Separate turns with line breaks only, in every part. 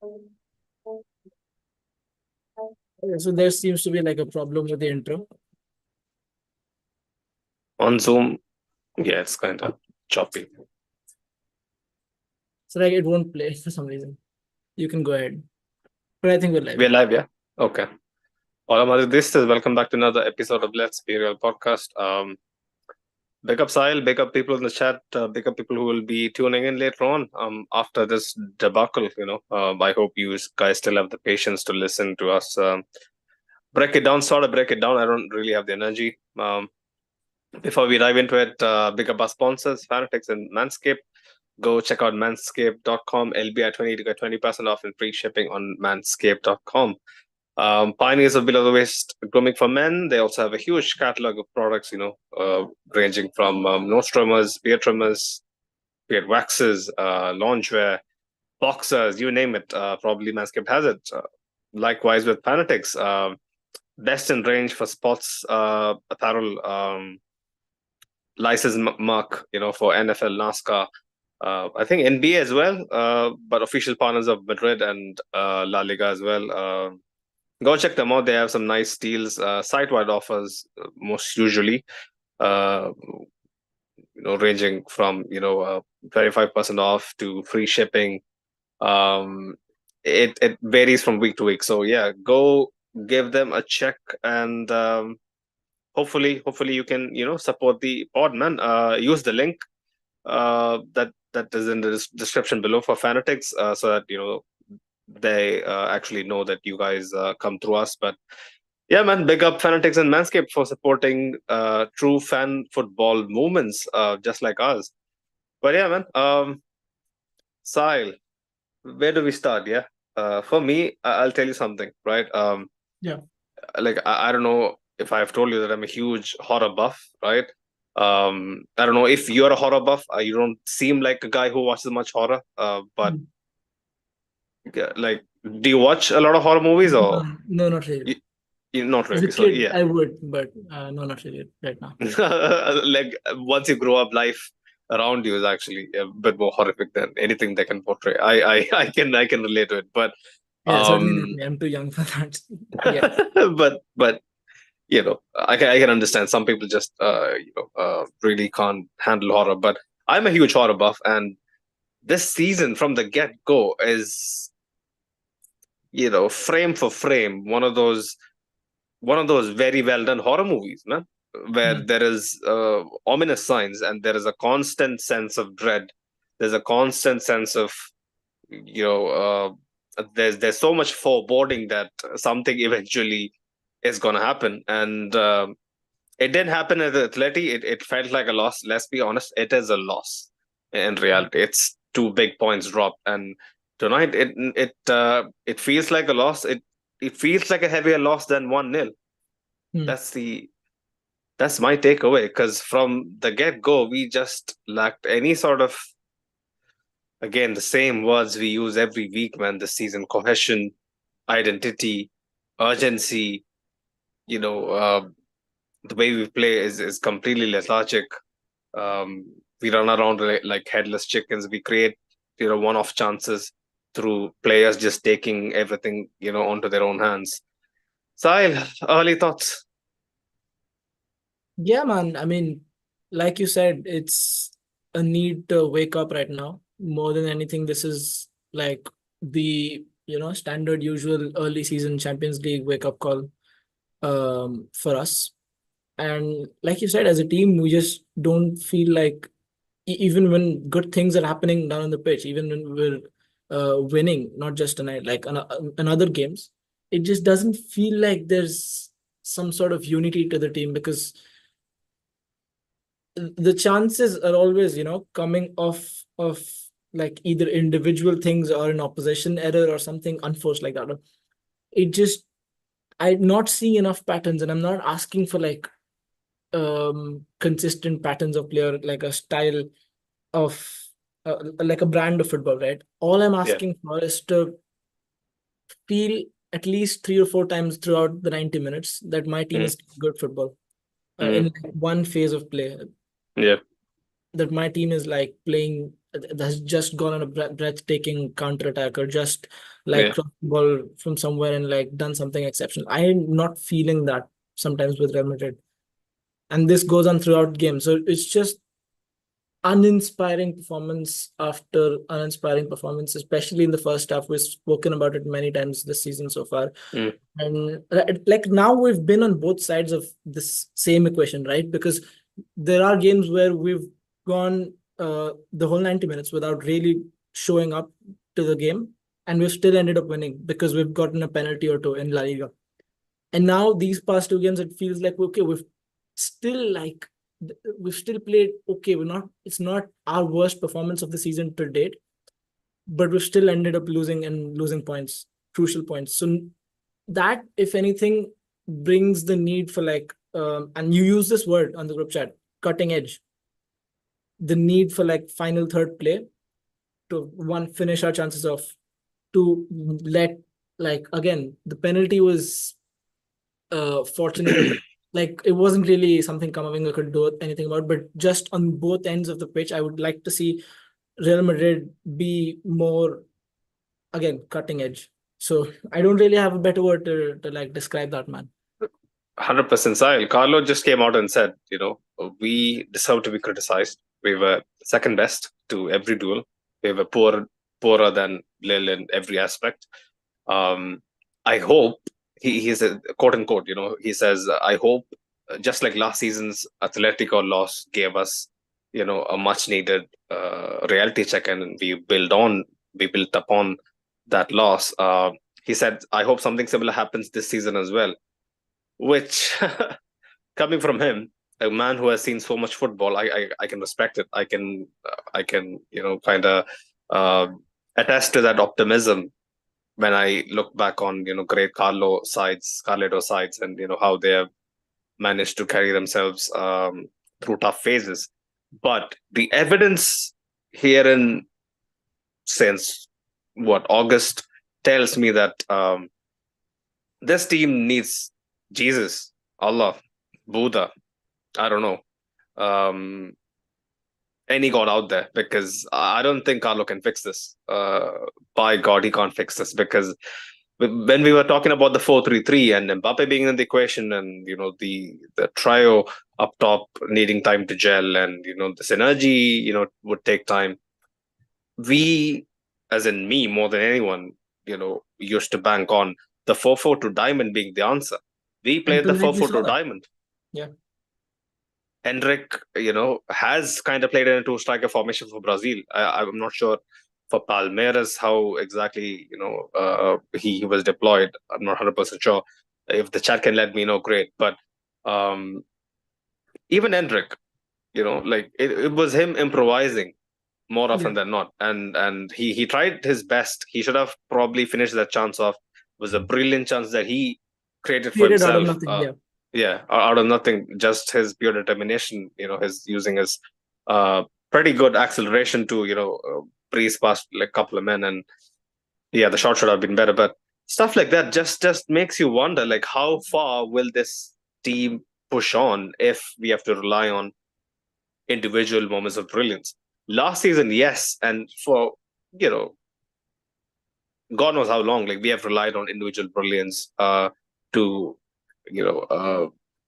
Okay, so there seems to be like a problem with the intro.
On Zoom, yeah, it's kind of choppy.
So like it won't play for some reason. You can go ahead. But I think we're live.
We're live, yeah? Okay. Hola, Madrid. This is welcome back to another episode of Let's Be Real podcast. Big up Sahil, big up people in the chat, big up people who will be tuning in later on after this debacle. I hope you guys still have the patience to listen to us break it down, sort of break it down. I don't really have the energy. Before we dive into it, big up our sponsors, Fanatics and Manscaped. Go check out manscaped.com, LBI20 to get 20% off and free shipping on manscaped.com. Pioneers of below the waist grooming for men. They also have a huge catalog of products, ranging from nose trimmers, beard waxes, loungewear, boxers, you name it. Probably Manscaped has it. Likewise with Fanatics, best in range for sports apparel, license mark, for NFL, NASCAR. I think NBA as well, but official partners of Madrid and La Liga as well. Go check them out. They have some nice deals, site-wide offers, most usually, uh, ranging from 25% off to free shipping. Um, it varies from week to week. So yeah, go give them a check and hopefully you can support the pod, man. Use the link that is in the description below for Fanatics, so that they actually know that you guys come through us. But yeah, man, big up Fanatics and Manscaped for supporting true fan football movements, just like us. But yeah, man, Sahil, where do we start? Yeah, for me, I'll tell you something, right?
Yeah.
Like I don't know if I've told you that I'm a huge horror buff, right? I don't know if you're a horror buff. You don't seem like a guy who watches much horror. But
Hmm.
like, do you watch a lot of horror movies or
No, not really.
not
As a
really? So
kid,
yeah,
I would, but no, not really right now.
like once you grow up, life around you is actually a bit more horrific than anything they can portray. I can relate to it, but
Yeah, certainly not
um,
me. I'm too young for that. Yeah.
but I can understand some people just really can't handle horror, but I'm a huge horror buff, and this season from the get go is frame for frame one of those very well done horror movies, man, where
Hmm.
there is ominous signs and there is a constant sense of dread. There's a constant sense of there's so much foreboding that something eventually is going to happen, and it didn't happen at the Atleti. It felt like a loss. Let's be honest, it is a loss in reality. It's two big points dropped, and tonight it feels like a loss. It feels like a heavier loss than 1-0.
Hmm.
That's the that's my takeaway, because from the get go we just lacked any sort of, again, the same words we use every week, man. This season: cohesion, identity, urgency. You know, the way we play is completely lethargic. We run around like headless chickens. We create one-off chances through players just taking everything onto their own hands. Sahil, early thoughts?
Yeah, man. I mean, like you said, it's a need to wake up right now. More than anything, this is like the, standard usual early season Champions League wake up call for us. And like you said, as a team, we just don't feel like even when good things are happening down on the pitch, even when we're winning, not just tonight, like in other games, it just doesn't feel like there's some sort of unity to the team because the chances are always, coming off of like either individual things or an opposition error or something unforced like that. It just I'm not seeing enough patterns, and I'm not asking for like consistent patterns of player, like a style of like a brand of football, right? All I'm
Yeah.
asking for is to feel at least 3 or 4 times throughout the 90 minutes that my team
Mm,
is good football in
mm,
one phase of play,
yeah.
that my team is like playing has just gone on a breathtaking counter attack, or just like
Yeah.
crossed the ball from somewhere and like done something exceptional. I'm not feeling that sometimes with Real Madrid, and this goes on throughout game. So it's just uninspiring performance after uninspiring performance, especially in the first half. We've spoken about it many times this season so far.
Mm.
And like now we've been on both sides of this same equation, right? Because there are games where we've gone the whole 90 minutes without really showing up to the game, and we've still ended up winning because we've gotten a penalty or two in La Liga. And now these past two games, it feels like, okay, still like we've still played okay. It's not our worst performance of the season to date, but we've still ended up losing points, crucial points. So that, if anything, brings the need for like and you use this word on the group chat, cutting edge, the need for like final third play to one, finish our chances off, to let, like, again, the penalty was fortunate. Like, it wasn't really something Camavinga could do anything about, but just on both ends of the pitch, I would like to see Real Madrid be more, again, cutting edge. So I don't really have a better word to like describe that, man.
100% Sahil. Carlo just came out and said, we deserve to be criticized. We were second best to every duel. We were poorer than Lille in every aspect. I hope he's a quote unquote, he says, I hope just like last season's Atletico loss gave us, a much needed reality check, and we built upon that loss. He said, I hope something similar happens this season as well, which coming from him, a man who has seen so much football, I can respect it. I can kind of attest to that optimism when I look back on great Carleto sides, and how they have managed to carry themselves through tough phases. But the evidence here in since what August tells me that this team needs Jesus, Allah, Buddha, I don't know, any god out there, because I don't think Carlo can fix this. By God, he can't fix this, because when we were talking about the 4-3-3 and Mbappe being in the equation, and the trio up top needing time to gel, and the synergy would take time. We, as in me more than anyone, used to bank on the 4-4-2 diamond being the answer. We played the
And tonight we saw
4-4-2
that.
diamond.
Yeah.
Endrick, has kind of played in a two-striker formation for Brazil. I'm not sure for Palmeiras how exactly, he was deployed. I'm not 100% sure. If the chat can let me know, great. But even Endrick, like it was him improvising more often than not, and he tried his best. He should have probably finished that chance off. It was a brilliant chance that he created for
Created out of
himself.
nothing.
Yeah, out of nothing, just his pure determination. His using his pretty good acceleration to breeze past like a couple of men, and yeah, the shot should have been better. But stuff like that just makes you wonder, like, how far will this team push on if we have to rely on individual moments of brilliance? Last season, yes, and for God knows how long, like we have relied on individual brilliance to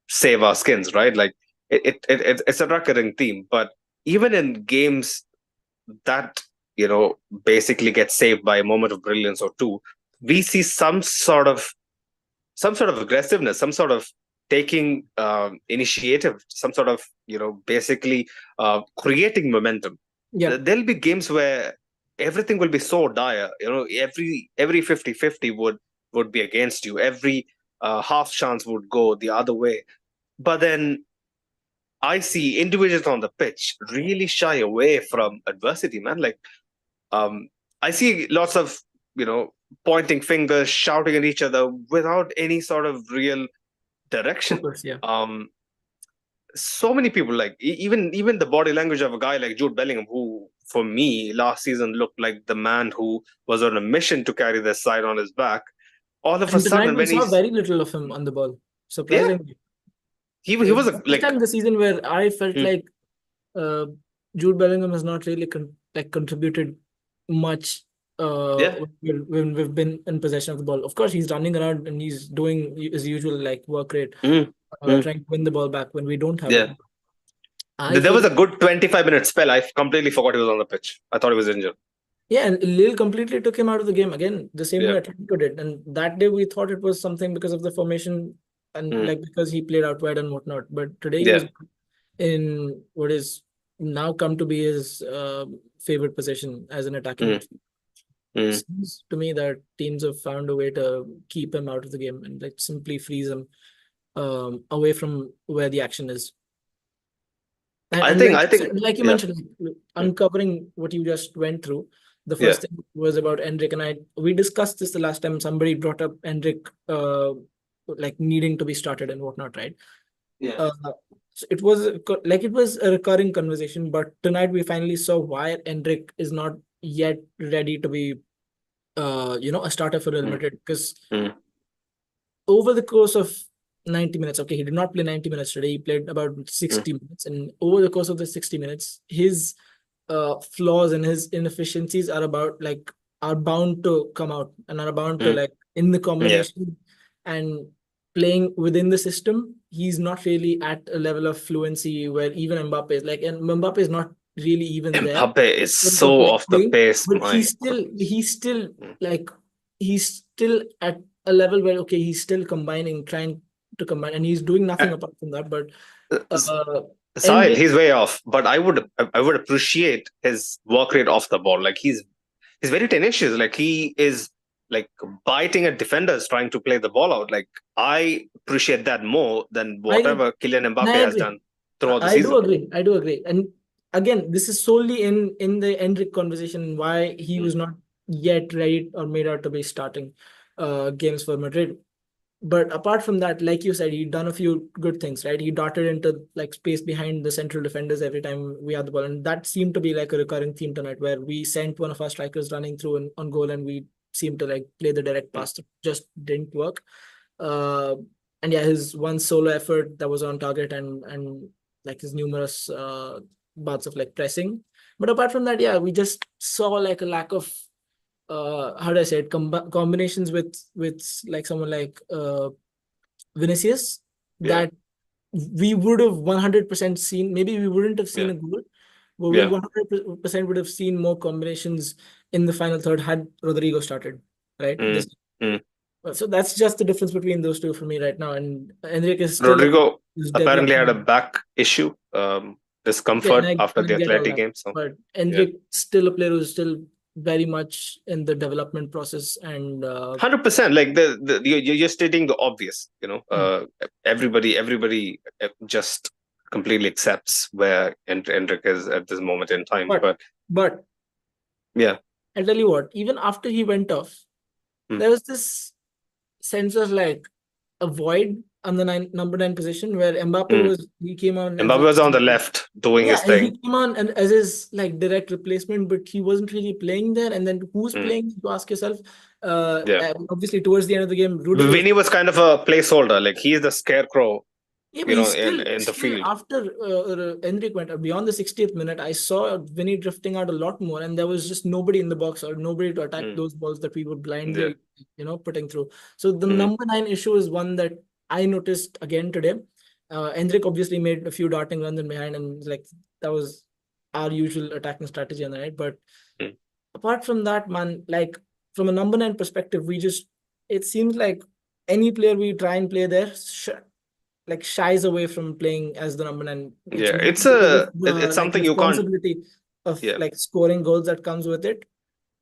save our skins, right? Like it's a recurring theme. But even in games that basically get saved by a moment of brilliance or two, we see some sort of aggressiveness, some sort of taking initiative, some sort of basically creating momentum.
Yeah.
There'll be games where everything will be so dire. Every 50-50 would be against you. Every half chance would go the other way. But then I see individuals on the pitch really shy away from adversity, man. Like, I see lots of pointing fingers, shouting at each other without any sort of real direction.
Focus, yeah.
So many people, like even the body language of a guy like Jude Bellingham, who for me last season looked like the man who was on a mission to carry this side on his back. All of a
And tonight
sudden,
we
when
saw
he's
very little of him on the ball,
yeah,
surprisingly.
he
It's
was
the first time this season where I felt
hmm,
like Jude Bellingham has not really like contributed much
Yeah.
when we've been in possession of the ball. Of course, he's running around and he's doing his usual like work rate,
Mm, mm,
trying to win the ball back when we don't have it.
yeah.
I
There
feel
was a good 25-minute spell. I completely forgot he was on the pitch. I thought he was injured.
yeah, and Lille completely took him out of the game again, the same way
Yeah.
Atletico did. And that day we thought it was something because of the formation and
Mm,
like because he played out wide and whatnot. But today he was
yeah.
in what is now come to be his favorite position as an attacking
Mm,
midfielder.
mm.
Seems to me that teams have found a way to keep him out of the game and like simply freeze him away from where the action is. And
I think,
like you
yeah.
mentioned,
Mm,
uncovering what you just went through, the
yeah.
first thing was about Endrick, and we discussed this the last time somebody brought up Endrick like needing to be started and whatnot, right?
Yeah.
Uh, so it was like it was a recurring conversation, but tonight we finally saw why Endrick is not yet ready to be a starter for Real
Mm,
Madrid because
mm,
over the course of 90 minutes, okay, he did not play 90 minutes today. He played about
mm,
60 minutes. And over the course of the 60 minutes, his flaws and his inefficiencies are bound to come out and are bound to
mm.
like in the
Yeah.
combination and playing within the system. He's not really at a level of fluency where even Mbappe is like, and Mbappe is not really even there
Mbappe is
terms of
so
like
off the
playing,
pace.
but
My God. Mm.
like he's still at a level where okay, he's still combining, trying to combine, and he's doing
Uh,
nothing apart from that. But
S-
uh,
Sahil,
Endrick,
he's way off, but I would appreciate his work rate off the ball. Like he's very tenacious. Like he is like biting at defenders trying to play the ball out. Like I appreciate that more than
I
whatever Kylian
and
Mbappe
I
has
agree.
done throughout the
I do
season.
agree. I do agree. And again, this is solely in the Endrick conversation why he
Mm,
was not yet ready or made out to be starting games for Madrid. But apart from that, like you said, he done a few good things, right? He darted into like space behind the central defenders every time we had the ball, and that seemed to be like a recurring theme tonight, where we sent one of our strikers running through on goal, and we seemed to like play the direct
mm,
pass. Just didn't work. Uh, and yeah, his one solo effort that was on target, and like his numerous bouts of like pressing. But apart from that, yeah, we just saw like a lack of how do I say it combinations with like someone like Vinicius
yeah,
that we would have 100% seen. Maybe we wouldn't have seen
yeah,
a goal, but we
yeah.
100% would have seen more combinations in the final third had Rodrigo started, right?
Mm, mm.
So that's just the difference between those two for me right now. And Enrique is still a player
Rodrigo
who's
apparently had a
developing.
back issue,
Okay, and
discomfort after
I
the
get all
Atleti
that.
game. So
But
yeah.
Endrick still a player who's still very much in the development process and
100%. Like you're stating the obvious.
hmm.
Everybody just completely accepts where Endrick is at this moment in time.
but
But
but
yeah,
I'll tell you what, even after he went off,
mm.
there was this sense of like a void on the number nine position where Mbappe
Mm.
was he came on as
Mbappe was on the left doing
yeah,
his
and he
thing.
came on and as his like direct replacement, but he wasn't really playing there. And then who's
Mm.
playing? You ask yourself.
Yeah,
Obviously towards the end of the game, Rudiger was
Vinny was kind of a placeholder. Like he's the scarecrow,
yeah, but he's
in the
still
field.
after Endrick went beyond the 60th minute, I saw Vinny drifting out a lot more, and there was just nobody in the box or nobody to attack
Mm.
those balls that we were
Yeah.
blindly, putting through. So the
Mm.
number nine issue is one that I noticed again today. Endrick obviously made a few darting runs in behind, and like that was our usual attacking strategy on the night. But
Mm.
apart from that, man, like from a number nine perspective, it seems like any player we try and play there like shies away from playing as the number nine. It's
Yeah,
maybe because of
it's
the like
something you can't.
responsibility of
Yeah,
like scoring goals that comes with it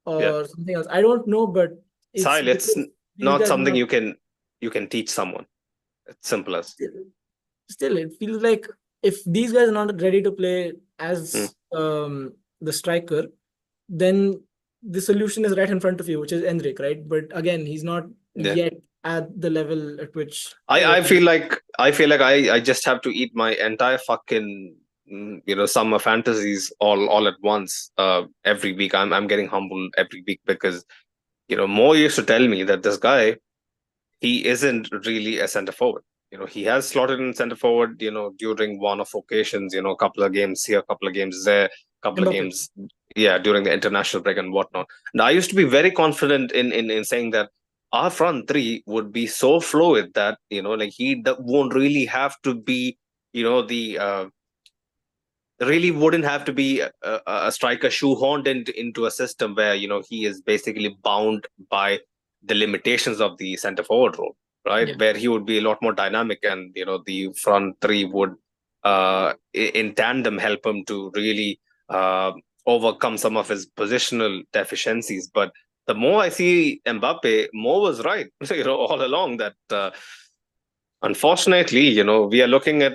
yeah.
or something else. I don't know, but it's
Sile, it's
because these
not
guys are
something
not
you can teach someone. It's simple as.
still, still it feels like if these guys are not ready to play
Mm.
as the striker, then the solution is right in front of you, which is Endrick, right? But again, he's not
Yeah.
yet at the level at which
I feel like I just have to eat my entire fucking summer fantasies all at once every week. I'm getting humbled every week because Mo used to tell me that this guy, he isn't really a center forward. He has slotted in center forward during one of occasions, a couple of games here, a couple of games there, couple of
Mbappe.
games. during the international break and whatnot. Now, I used to be very confident in saying that our front three would be so fluid that like won't really have to be the really wouldn't have to be a striker shoehorned into a system where he is basically bound by the limitations of the center forward role, right?
Yeah.
Where he would be a lot more dynamic, and the front three would in tandem help him to really overcome some of his positional deficiencies. But the more I see Mbappe, Mo was right, all along that. Unfortunately, we are looking at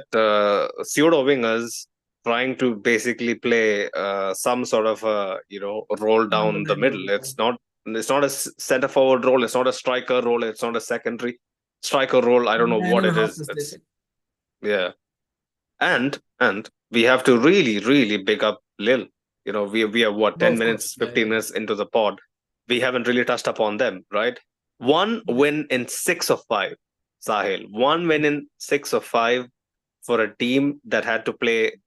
pseudo wingers trying to basically play some sort of roll
On the
down the
bend all
middle.
the time.
It's not a center forward role. It's not a striker role. It's not a secondary striker role. I don't know
Nine
what
and a
it
half,
is.
as they
It's
say.
yeah, and we have to really really big up Lille. We are what,
Oh,
10
of course.
minutes,
Yeah,
15
yeah.
minutes into the pod. We haven't really touched upon them, right? One
Yeah.
win in 6 of 5, Sahil. One win in 6 of 5 for a team that had to play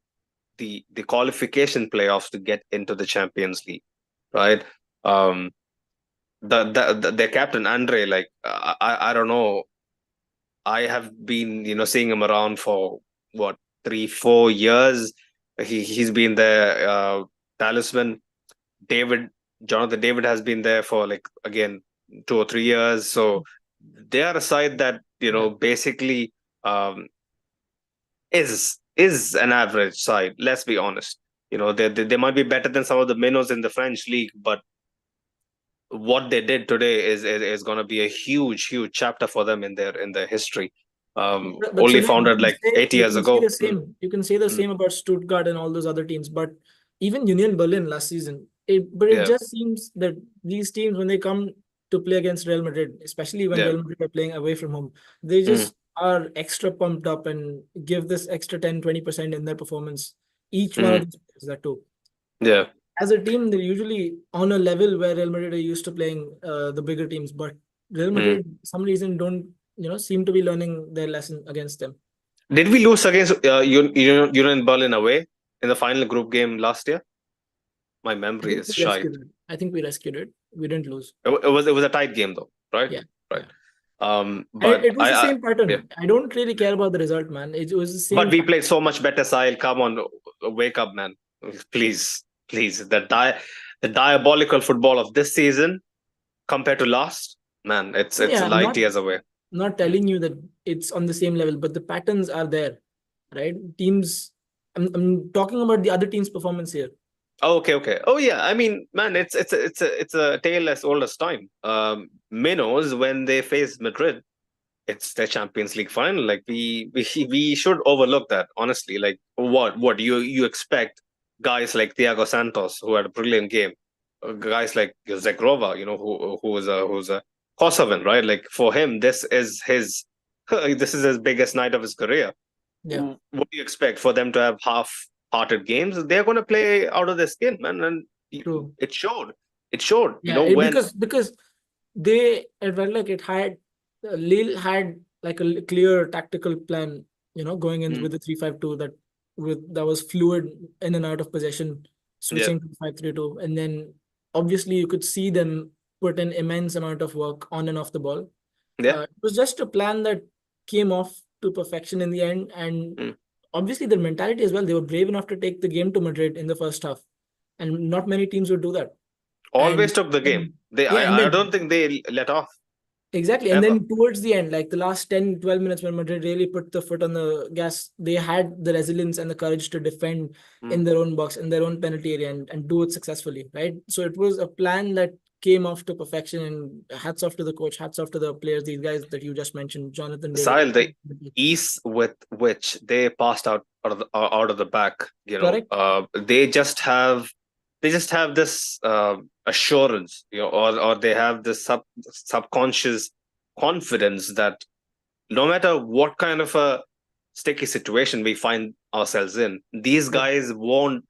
the qualification playoffs to get into the Champions League, right? Um, their captain Andre, like I don't know, I have been seeing him around for what, 3 4 years. He's been there. Talisman David, Jonathan David has been there for like again 2 or 3 years. So they are a side that
Yeah.
basically um, is an average side. Let's be honest. They might be better than some of the minnows in the French league, but what they did today is going to be a huge chapter for them in their history.
But
Only
Sunil,
founded like 8 years ago.
you can say the
Mm.
same about Stuttgart and all those other teams, but even Union Berlin last season, it
Yeah,
just seems that these teams, when they come to play against Real Madrid, especially when
yeah.
Real Madrid are playing away from home, they
Mm.
just are extra pumped up and give this extra 10-20% in their performance. Each one of
Mm.
these players that too.
Yeah.
As a team, they're usually on a level where Real Madrid are used to playing the bigger teams, but Real
Mm.
Madrid, some reason, don't seem to be learning their lesson against them.
Did we lose against Union Berlin away in the final group game last year? My
I
memory
think
is
we
shy.
rescued it. I think we rescued it. We didn't lose.
It was a tight game though, right?
Yeah,
Right.
yeah. And
But
it was the same
yeah.
pattern. I don't really care about the result, man. It was the
But
same
we
pattern.
played so much better, Sahil. Come on, wake up, man. Please, please. The diabolical football of this season compared to last, man, it's
Yeah,
light years away.
not
Mm.
telling you that it's on the same level, but the patterns are there, right? Teams. I'm talking about the other team's performance here.
Oh, okay. Oh yeah. I mean, man, it's a tale as old as time. Minnows, when they face Madrid, it's their Champions League final. Like we should overlook that, honestly. Like what you expect guys like Thiago Santos, who had a brilliant game, guys like Zegrova, who's a Kosovan, right? Like for him, this is his this is his biggest night of his career.
Yeah,
What do you expect for them to have half-hearted games? They're going to play out of their skin, man, and
true.
it showed. It showed.
Yeah,
When
because they it felt like it had Lille had like a clear tactical plan, going in
Mm,
with the 3-5-2 that was fluid in and out of possession,
yeah,
switching to 5-3-2, and then obviously you could see them put an immense amount of work on and off the ball.
yeah.
It was just a plan that came off to perfection in the end, and
Mm.
obviously their mentality as well. They were brave enough to take the game to Madrid in the first half, and not many teams would do that.
Always
And
took the game.
then,
They,
yeah, and
I
then
don't think they let off
exactly. And
ever.
then towards the end, like the last 10-12 minutes when Madrid really put the foot on the gas, they had the resilience and the courage to defend
Mm.
in their own box, in their own penalty area, and do it successfully, right? So it was a plan that came off to perfection, and hats off to the coach, hats off to the players, these guys that you just mentioned, Jonathan David.
Sahil, the ease with which they passed out of the back,
Correct?
they just have this assurance, or they have this subconscious confidence that no matter what kind of a sticky situation we find ourselves in, these
Yeah,
guys won't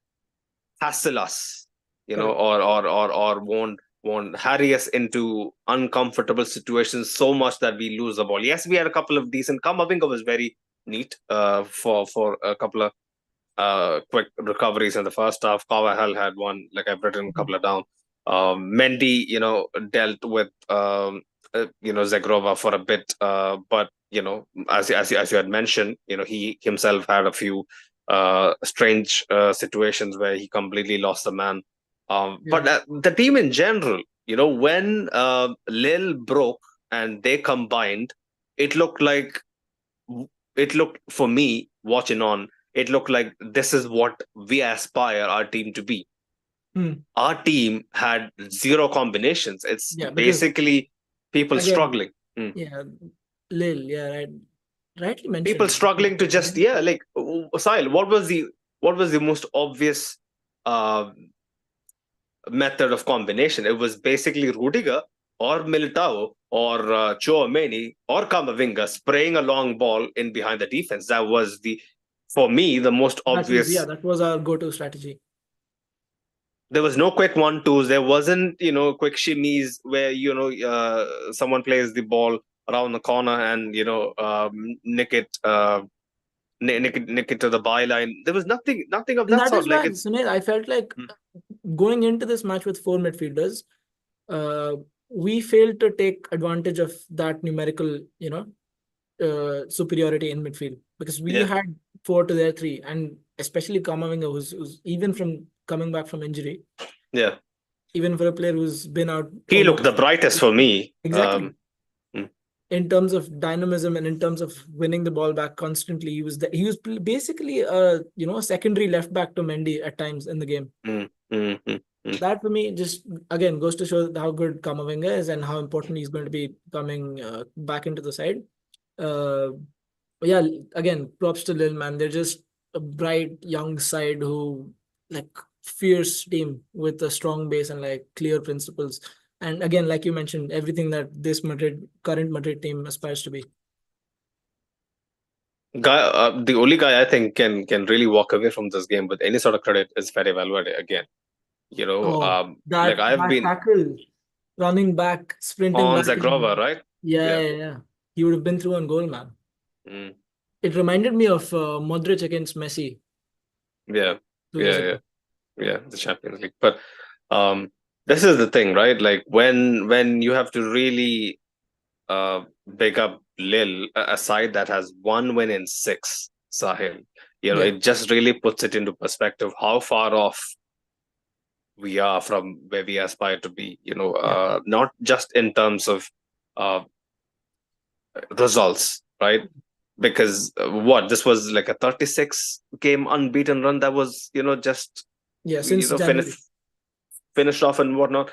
hassle us,
correct.
or won't harry us into uncomfortable situations so much that we lose the ball. Yes, we had a couple of decent. Kamavinga was very neat for a couple of quick recoveries in the first half. Carvajal had one, like I've written a couple of down. Mendy, dealt with Zagrova for a bit, but as you had mentioned, he himself had a few strange situations where he completely lost the man. But the team in general, when Lille broke and they combined, it looked like for me watching on. It looked like this is what we aspire our team to be. Our team had zero combinations. It's basically people struggling.
Yeah, Lil, yeah, rightly mentioned.
People struggling to just like Sahil, what was the most obvious method of combination? It was basically Rudiger or Militao or Chouameni or Camavinga spraying a long ball in behind the defense. That was for me, the most obvious.
That was our go-to strategy.
There was no quick 1-2s. There wasn't, quick shimmies where, someone plays the ball around the corner and, nick it to the byline. There was nothing of that sort.
Like Sunil, I felt like going into this match with 4 midfielders, we failed to take advantage of that numerical, superiority in midfield, because we had 4 to their 3, and especially Kamavinga, who's even from coming back from injury.
Yeah.
Even for a player who's been out.
He looked the brightest for me.
Exactly. In terms of dynamism and in terms of winning the ball back constantly, he was basically a secondary left back to Mendy at times in the game. That for me just again goes to show how good Kamavinga is and how important he's going to be coming back into the side. Again, props to Lille, man. They're just a bright young side who fierce team with a strong base and clear principles. And again, like you mentioned, everything that this current Madrid team aspires to be.
The only guy I think can really walk away from this game with any sort of credit is Fede Valverde again.
I've been tackle, running back, sprinting
on
back
Zagrova, right?
Yeah. He would have been through on goal, man. It reminded me of Modric against Messi.
Yeah, the Champions League. But this is the thing, right? Like when you have to really pick up Lille, a side that has 1 win in 6, Sahil, it just really puts it into perspective how far off we are from where we aspire to be. Not just in terms of results, right? Because this was like a 36 game unbeaten run that was just
since
finished off and whatnot.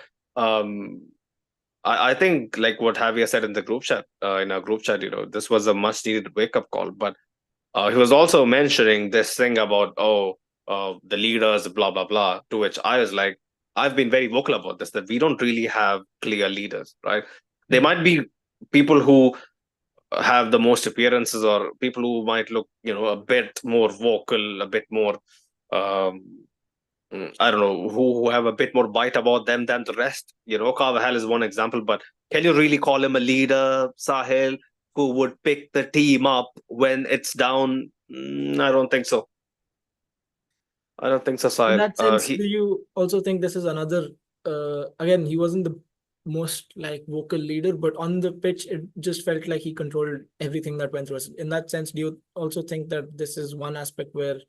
I think like what Javier said in the group chat, this was a much needed wake up call. But he was also mentioning this thing about the leaders, blah blah blah. To which I was like, I've been very vocal about this, that we don't really have clear leaders, right? There might be people who have the most appearances, or people who might look a bit more vocal, a bit more I don't know, who have a bit more bite about them than the rest. Carvajal is one example, but can you really call him a leader, Sahil, who would pick the team up when it's down? I don't think so. Sahil.
In that sense, do you also think this is another again, he wasn't the most vocal leader, but on the pitch it just felt like he controlled everything that went through us. In that sense, do you also think that this is one aspect where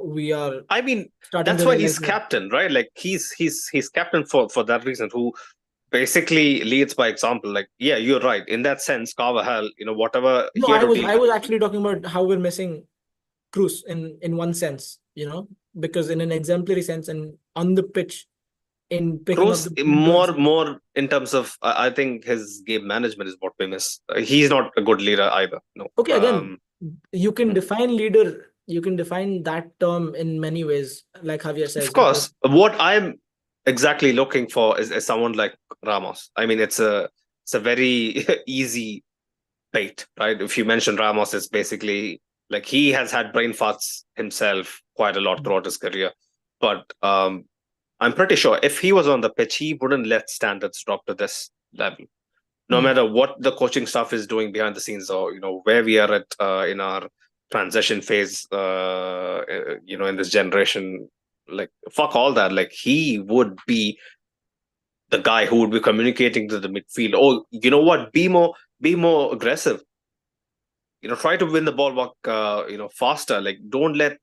we are,
I mean, that's why he's captain, right? Like he's captain for that reason, who basically leads by example. Like, yeah, you're right in that sense. Carvajal, whatever.
No, I was actually talking about how we're missing Cruz in one sense, because in an exemplary sense and on the pitch, in picking
Cruz
up
more in terms of, I think his game management is what we miss. He's not a good leader either. No.
Okay, again, you can define leader. You can define that term in many ways, like Javier says.
Of course, what I'm exactly looking for is someone like Ramos. I mean, it's a very easy bait, right? If you mention Ramos, it's basically like he has had brain farts himself quite a lot throughout his career. But I'm pretty sure if he was on the pitch, he wouldn't let standards drop to this level. No matter what the coaching staff is doing behind the scenes, or where we are at in our transition phase, in this generation. Like, fuck all that. Like, he would be the guy who would be communicating to the midfield. Oh, you know what? Be more aggressive. Try to win the ball back, faster. Like, don't let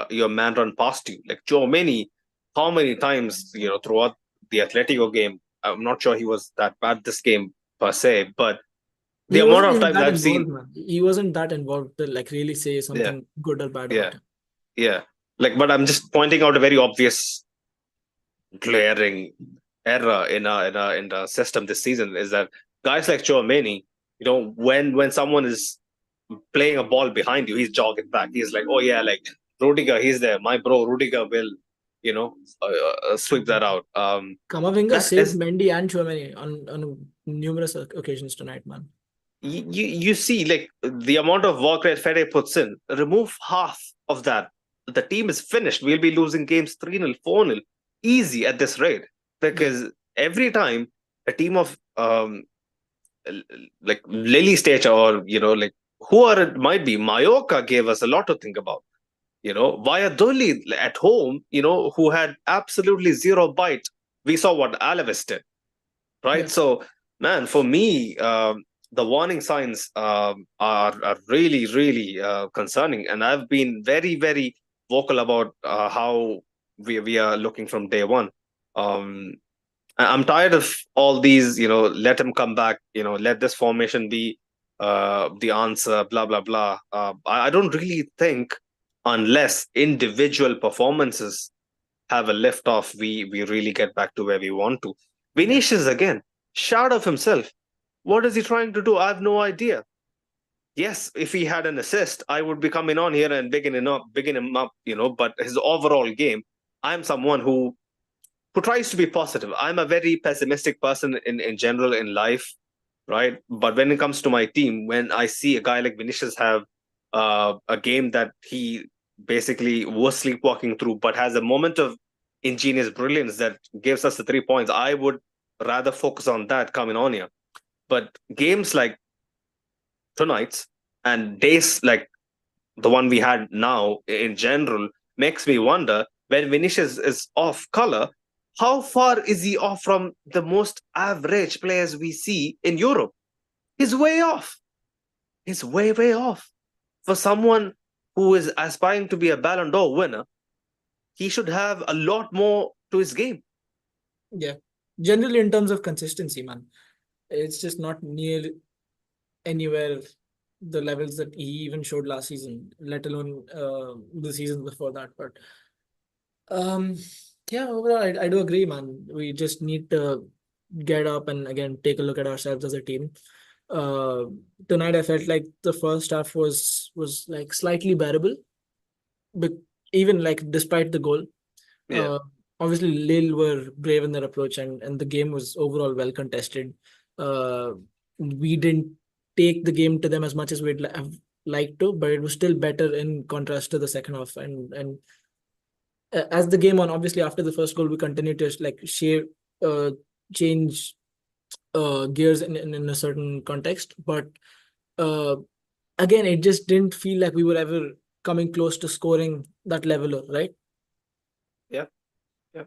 your man run past you. Like Joe Many, how many times, throughout the Atletico game, I'm not sure he was that bad this game per se, but the
He
amount
wasn't
of
even
times
that
I've
involved,
seen,
man. He wasn't that involved to like really say
yeah,
something good or bad
yeah,
about him.
yeah. Like, but I'm just pointing out a very obvious, glaring error in the system this season is that guys like Chouameni, when someone is playing a ball behind you, he's jogging back. He's like, oh yeah, like Rudiger, he's there. My bro Rudiger will, sweep that out.
Kamavinga
That
saved
is,
Mendy and Chouameni on numerous occasions tonight, man.
you see, like the amount of work that Fede puts in. Remove half of that, the team is finished. We'll be losing games 3-0, 4-0, easy at this rate,
Yeah,
because every time a team of like Lily stature, or like whoever it might be, Mallorca gave us a lot to think about. Valladolid at home, who had absolutely zero bite. We saw what Alaves did, right?
yeah,
So, man, for me, the warning signs are really, really concerning, and I've been very, very vocal about how we are looking from day one. Um, I'm tired of all these, let him come back, let this formation be the answer, blah, blah, blah. I don't really think, unless individual performances have a lift off, we really get back to where we want to.
yeah,
Vinicius, again, shout of himself. What is he trying to do? I have no idea. Yes, if he had an assist, I would be coming on here and bigging him up, but his overall game, I'm someone who tries to be positive. I'm a very pessimistic person in general in life, right? But when it comes to my team, when I see a guy like Vinicius have a game that he basically was sleepwalking through, but has a moment of ingenious brilliance that gives us the 3 points, I would rather focus on that coming on here. But games like tonight's and days like the one we had now in general makes me wonder, when Vinicius is off color, how far is he off from the most average players we see in Europe? He's way off. He's way, way off. For someone who is aspiring to be a Ballon d'Or winner, he should have a lot more to his game.
yeah. Generally, in terms of consistency, man, it's just not near anywhere the levels that he even showed last season, let alone the season before that. But um, yeah, overall, I do agree, man. We just need to get up and again take a look at ourselves as a team. Uh, Tonight I felt like the first half was like slightly bearable, but even like despite the goal,
Yeah,
uh, obviously Lille were brave in their approach, and the game was overall well contested. Uh, we didn't take the game to them as much as we'd have liked to, but it was still better in contrast to the second half. And as the game on, obviously after the first goal, we continued to like uh, change gears in a certain context, but uh, again, it just didn't feel like we were ever coming close to scoring that level, right?
yeah, yeah.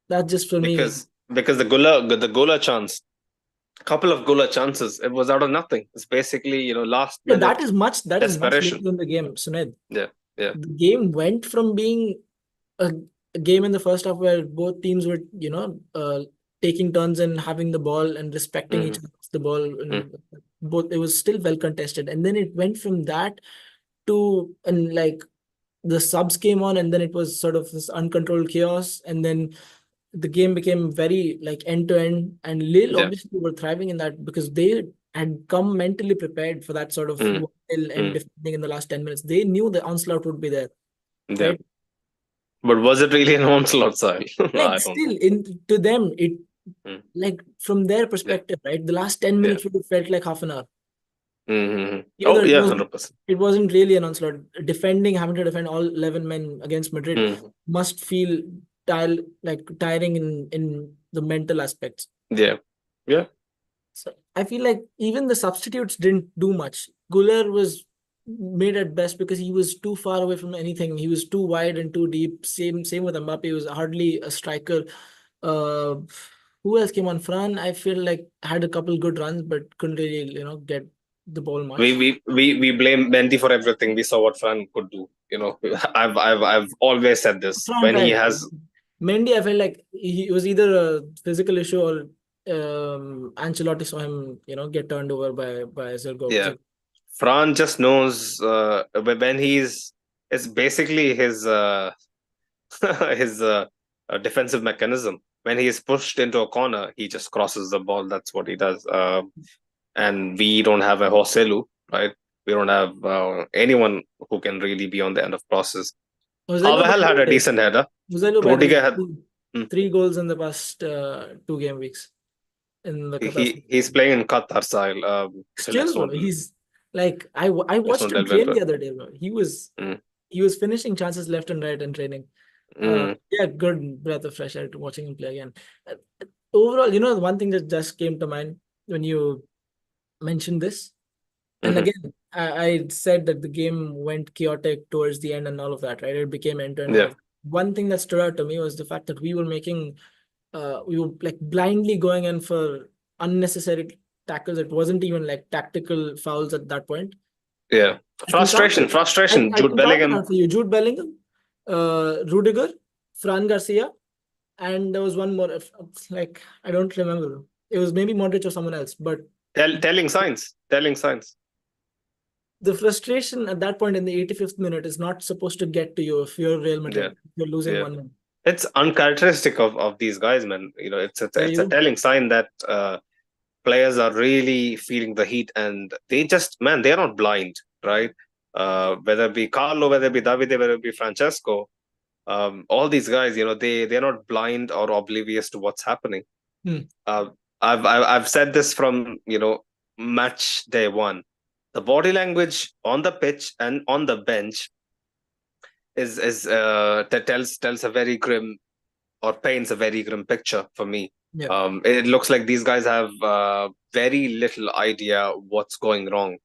That's just for me.
Because the Gola chance, couple of Gola chances, it was out of nothing. It's basically, last
Yeah,
minute
that is much
desperation.
later in the game, Suned.
Yeah, yeah.
The game went from being a game in the first half where both teams were, taking turns and having the ball and respecting each
Mm-hmm.
other's the ball, and both it was still well contested. And then it went from that to, and like the subs came on, and then it was sort of this uncontrolled chaos, and then the game became very like end to end. And Lille
Yeah.
obviously were thriving in that because they had come mentally prepared for that sort of
Mm-hmm.
and defending in the last 10 minutes. They knew the onslaught would be there,
Yeah.
right?
But was it really an onslaught style?
Like
I don't
still
know.
in to them, it
Mm.
like from their
Yeah.
perspective, right? The last 10
Yeah.
minutes would have felt like half an hour.
Mm-hmm.
Even though
Oh, yeah, 100%.
it wasn't really an onslaught. Defending, having to defend all 11 men against Madrid
Mm.
must feel tiring in the mental aspects.
Yeah. Yeah.
So I feel like even the substitutes didn't do much. Guler was made at best because he was too far away from anything. He was too wide and too deep. Same with Mbappe. He was hardly a striker. Uh, who else came on? Fran, I feel like had a couple good runs, but couldn't really, get the ball
We
much.
we we we blame Mendy for everything. We saw what Fran could do. I've always said this
Fran
when he
tried.
has.
Mendy, I felt like he was either a physical issue or Ancelotti saw him, get turned over by Zergo.
Yeah, Fran just knows when he's it's basically his his defensive mechanism. When he is pushed into a corner, he just crosses the ball. That's what he does. And we don't have a Hoselu, right? We don't have anyone who can really be on the end of crosses.
Joselu, by
Carvajal
the
had a
way,
decent header.
Joselu, by the way,
Rudiger had. Hmm,
three goals in the past 2 game weeks in the Qatar season.
he's playing in Qatar style.
Still, bro, he's like I
Let's
watched
not
him
delve
train
into it.
the other day, bro.
Mm,
He was finishing chances left and right in training.
mm,
Yeah, good breath of fresh air to watching him play again. Uh, Overall, the one thing that just came to mind when you mentioned this, and
mhm.
again, I said that the game went chaotic towards the end and all of that, right? It became end to end all
Yeah,
of that. One thing that stood out to me was the fact that we were like blindly going in for unnecessary tackles. It wasn't even like tactical fouls at that point.
yeah.
I can count it.
Frustration.
I
Jude
can count it
Bellingham.
out for you. Jude Bellingham, Rudiger, Fran Garcia, and there was one more. It's like I don't remember. It was maybe Modric or someone else. But
Telling signs. Telling signs.
the frustration at that point in the 85th minute is not supposed to get to you if you're Real
Yeah,
Madrid. You're losing
yeah.
1-0.
It's uncharacteristic of these guys, man.
Yeah,
It's a telling sign that players are really feeling the heat, and they just, man, they're not blind, right? Whether it be Carlo, whether it be Davide, whether it be Francesco, all these guys, they're not blind or oblivious to what's happening.
Hmm.
Uh, I've said this from match day one. The body language on the pitch and on the bench is that tells a very grim, or paints a very grim picture for me.
Yeah.
It looks like these guys have very little idea what's going wrong,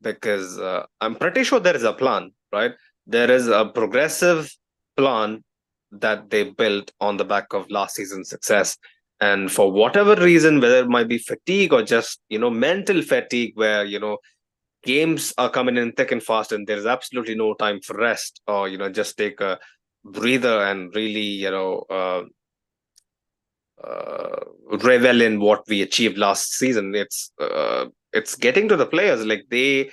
because I'm pretty sure there is a plan, right? There is a progressive plan that they built on the back of last season's success. And for whatever reason, whether it might be fatigue or just, mental fatigue, where, games are coming in thick and fast and there's absolutely no time for rest, or, just take a breather and really, revel in what we achieved last season. It's getting to the players, like they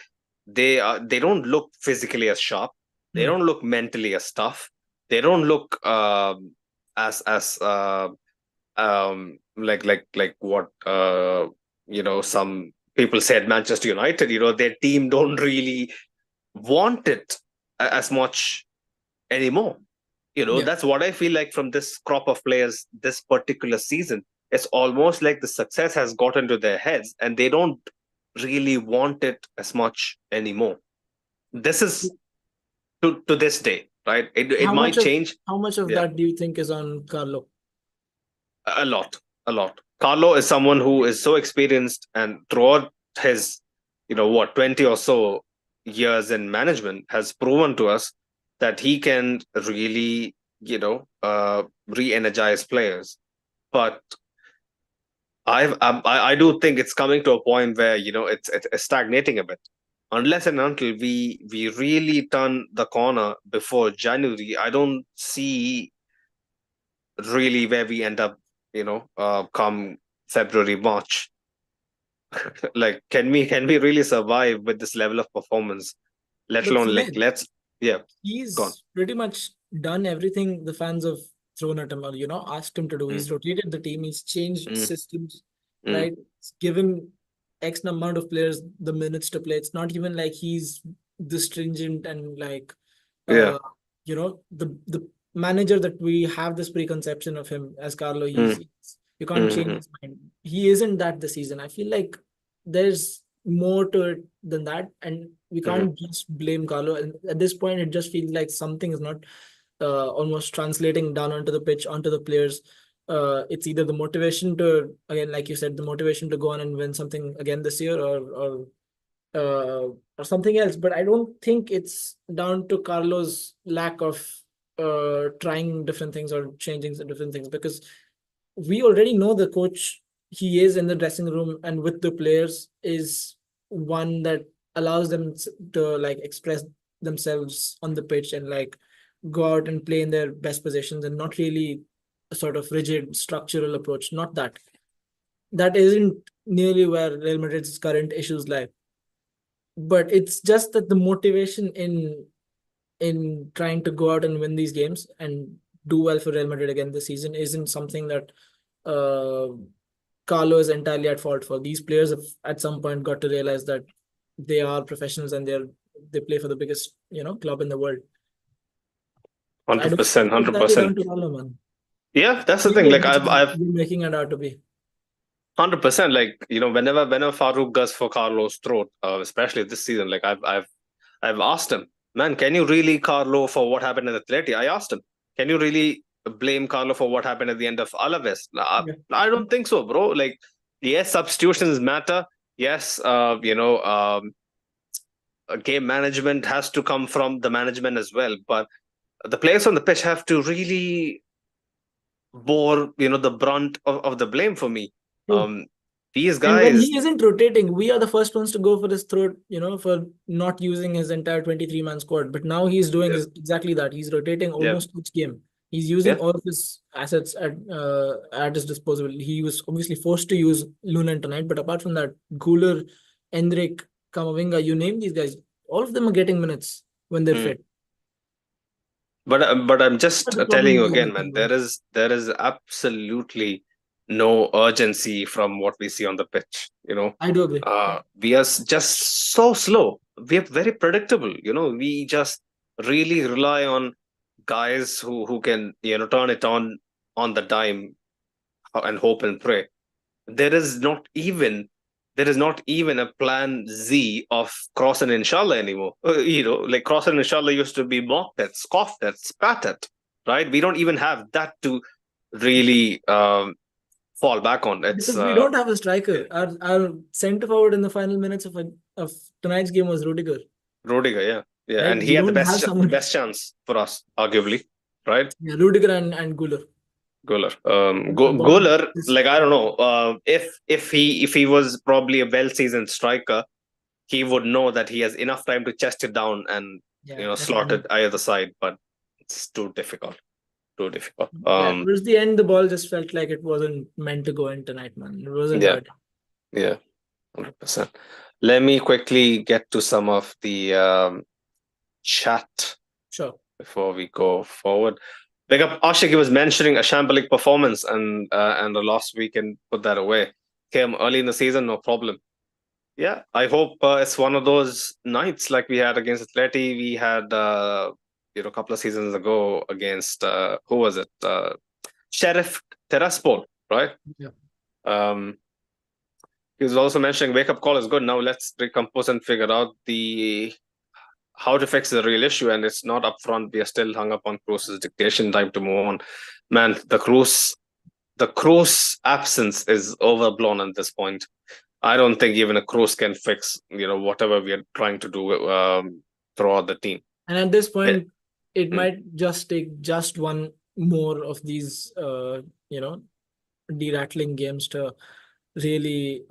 don't look physically as sharp, they
Hmm.
don't look mentally as tough, they don't look as like what some people said Manchester United, their team don't really want it as much anymore.
Yeah.
That's what I feel like from this crop of players this particular season. It's almost like the success has gotten to their heads and they don't really want it as much anymore. This is to this day, right? It
How much
might
of
change.
how much of
Yeah,
that do you think is on Carlo?
a lot, a lot. Carlo is someone who is so experienced, and throughout his, 20 or so years in management, has proven to us that he can really, re-energize players. But I do think it's coming to a point where it's stagnating a bit. Unless and until we really turn the corner before January, I don't see really where we end up. Come February, March. Like, can we really survive with this level of performance? Let
But
alone, like,
Sumit,
let's, yeah, gone.
he's pretty much done everything the fans have thrown at him or, asked him to do.
Mm,
He's rotated the team, he's changed
mm,
systems,
mm,
right? He's given X amount of players the minutes to play. It's not even like he's the stringent and like
yeah.
uh the manager that we have this preconception of him as Carlo.
Mm,
You can't
mm,
change
mm,
his mind. He isn't that this season. I feel like there's more to it than that, and we
mm,
can't just blame Carlo. And at this point, it just feels like something is not almost translating down onto the pitch, onto the players. It's either the motivation to, again, like you said, the motivation to go on and win something again this year, or or something else. But I don't think it's down to Carlo's lack of trying different things or changing different things, because we already know the coach he is in the dressing room and with the players is one that allows them to like express themselves on the pitch and like go out and play in their best positions, and not really a sort of rigid structural approach. Not that. That isn't nearly where Real Madrid's current issues lie. But it's just that the motivation in trying to go out and win these games and do well for Real Madrid again this season isn't something that uh, Carlo is entirely at fault for. These players have at some point got to realize that they are professionals and they play for the biggest club in the world. So I don't think
100%,
it's entirely down
100%.
to Carlo, man.
Yeah, that's the
Maybe
thing.
as
Like
much as
I've
you're making it out to be.
100%. Like whenever Farouk goes for Carlo's throat, especially this season, like I've asked him, man, can you really Carlo for what happened in Atleti? I asked him, can you really blame Carlo for what happened at the end of Alaves?
Yeah.
I don't think so, bro. Like, yes, substitutions matter. Yes, game management has to come from the management as well. But the players on the pitch have to really bore, the brunt of the blame for me.
True.
These
And when
guys,
he isn't rotating, we are the first ones to go for his throat, for not using his entire 23-man squad. But now he's doing
yeah,
exactly that. He's rotating
yeah,
almost each game. He's using
yeah.
all of his assets at his disposal. He was obviously forced to use Lunan tonight, but apart from that, Guler, Endrick, Kamavinga, you name these guys, all of them are getting minutes when they're
Mm.
fit.
But I'm
But
just
the
telling
problem
you
is
again, man.
everything.
There is absolutely no urgency from what we see on the pitch.
I do agree.
We are just so slow. We are very predictable. We just really rely on guys who can turn it on the dime and hope and pray. There is not even a plan Z of cross and inshallah anymore. Like cross and inshallah used to be mocked at, scoffed at, spat at, right? We don't even have that to really fall back on. It's
Because we don't have a striker. Our centre forward in the final minutes of tonight's game was Rudiger.
Rudiger, yeah, yeah,
Right?
and he
We
had the
don't have
best
someone.
chance for us, arguably, right?
Yeah, Rudiger and Guler.
Goaler,
Both
Goaler,
just
like I don't know, if he was probably a well seasoned striker, he would know that he has enough time to chest it down and
yeah,
slot
definitely.
it either side, but it's too difficult. Too difficult.
Yeah, towards the end, the ball just felt like it wasn't meant to go in tonight, man. It wasn't
Yeah,
right.
yeah, 100%. Let me quickly get to some of the chat
Sure.
before we go forward. Big up Ashik, he was mentioning a shambolic performance and the last week and put that away. Came early in the season, no problem. Yeah, I hope it's one of those nights like we had against Atleti. We had a couple of seasons ago against who was it? Sheriff Tiraspol, right?
Yeah.
He was also mentioning wake up call is good. Now let's recompose and figure out how to fix the real issue. And it's not upfront. We are still hung up on Cruz's dictation. Time to move on. Man, the Cruz absence is overblown at this point. I don't think even a Cruz can fix whatever we are trying to do throughout the team.
And at this
Eh,
point, it
mm,
might just take just one more of these, de-rattling games to really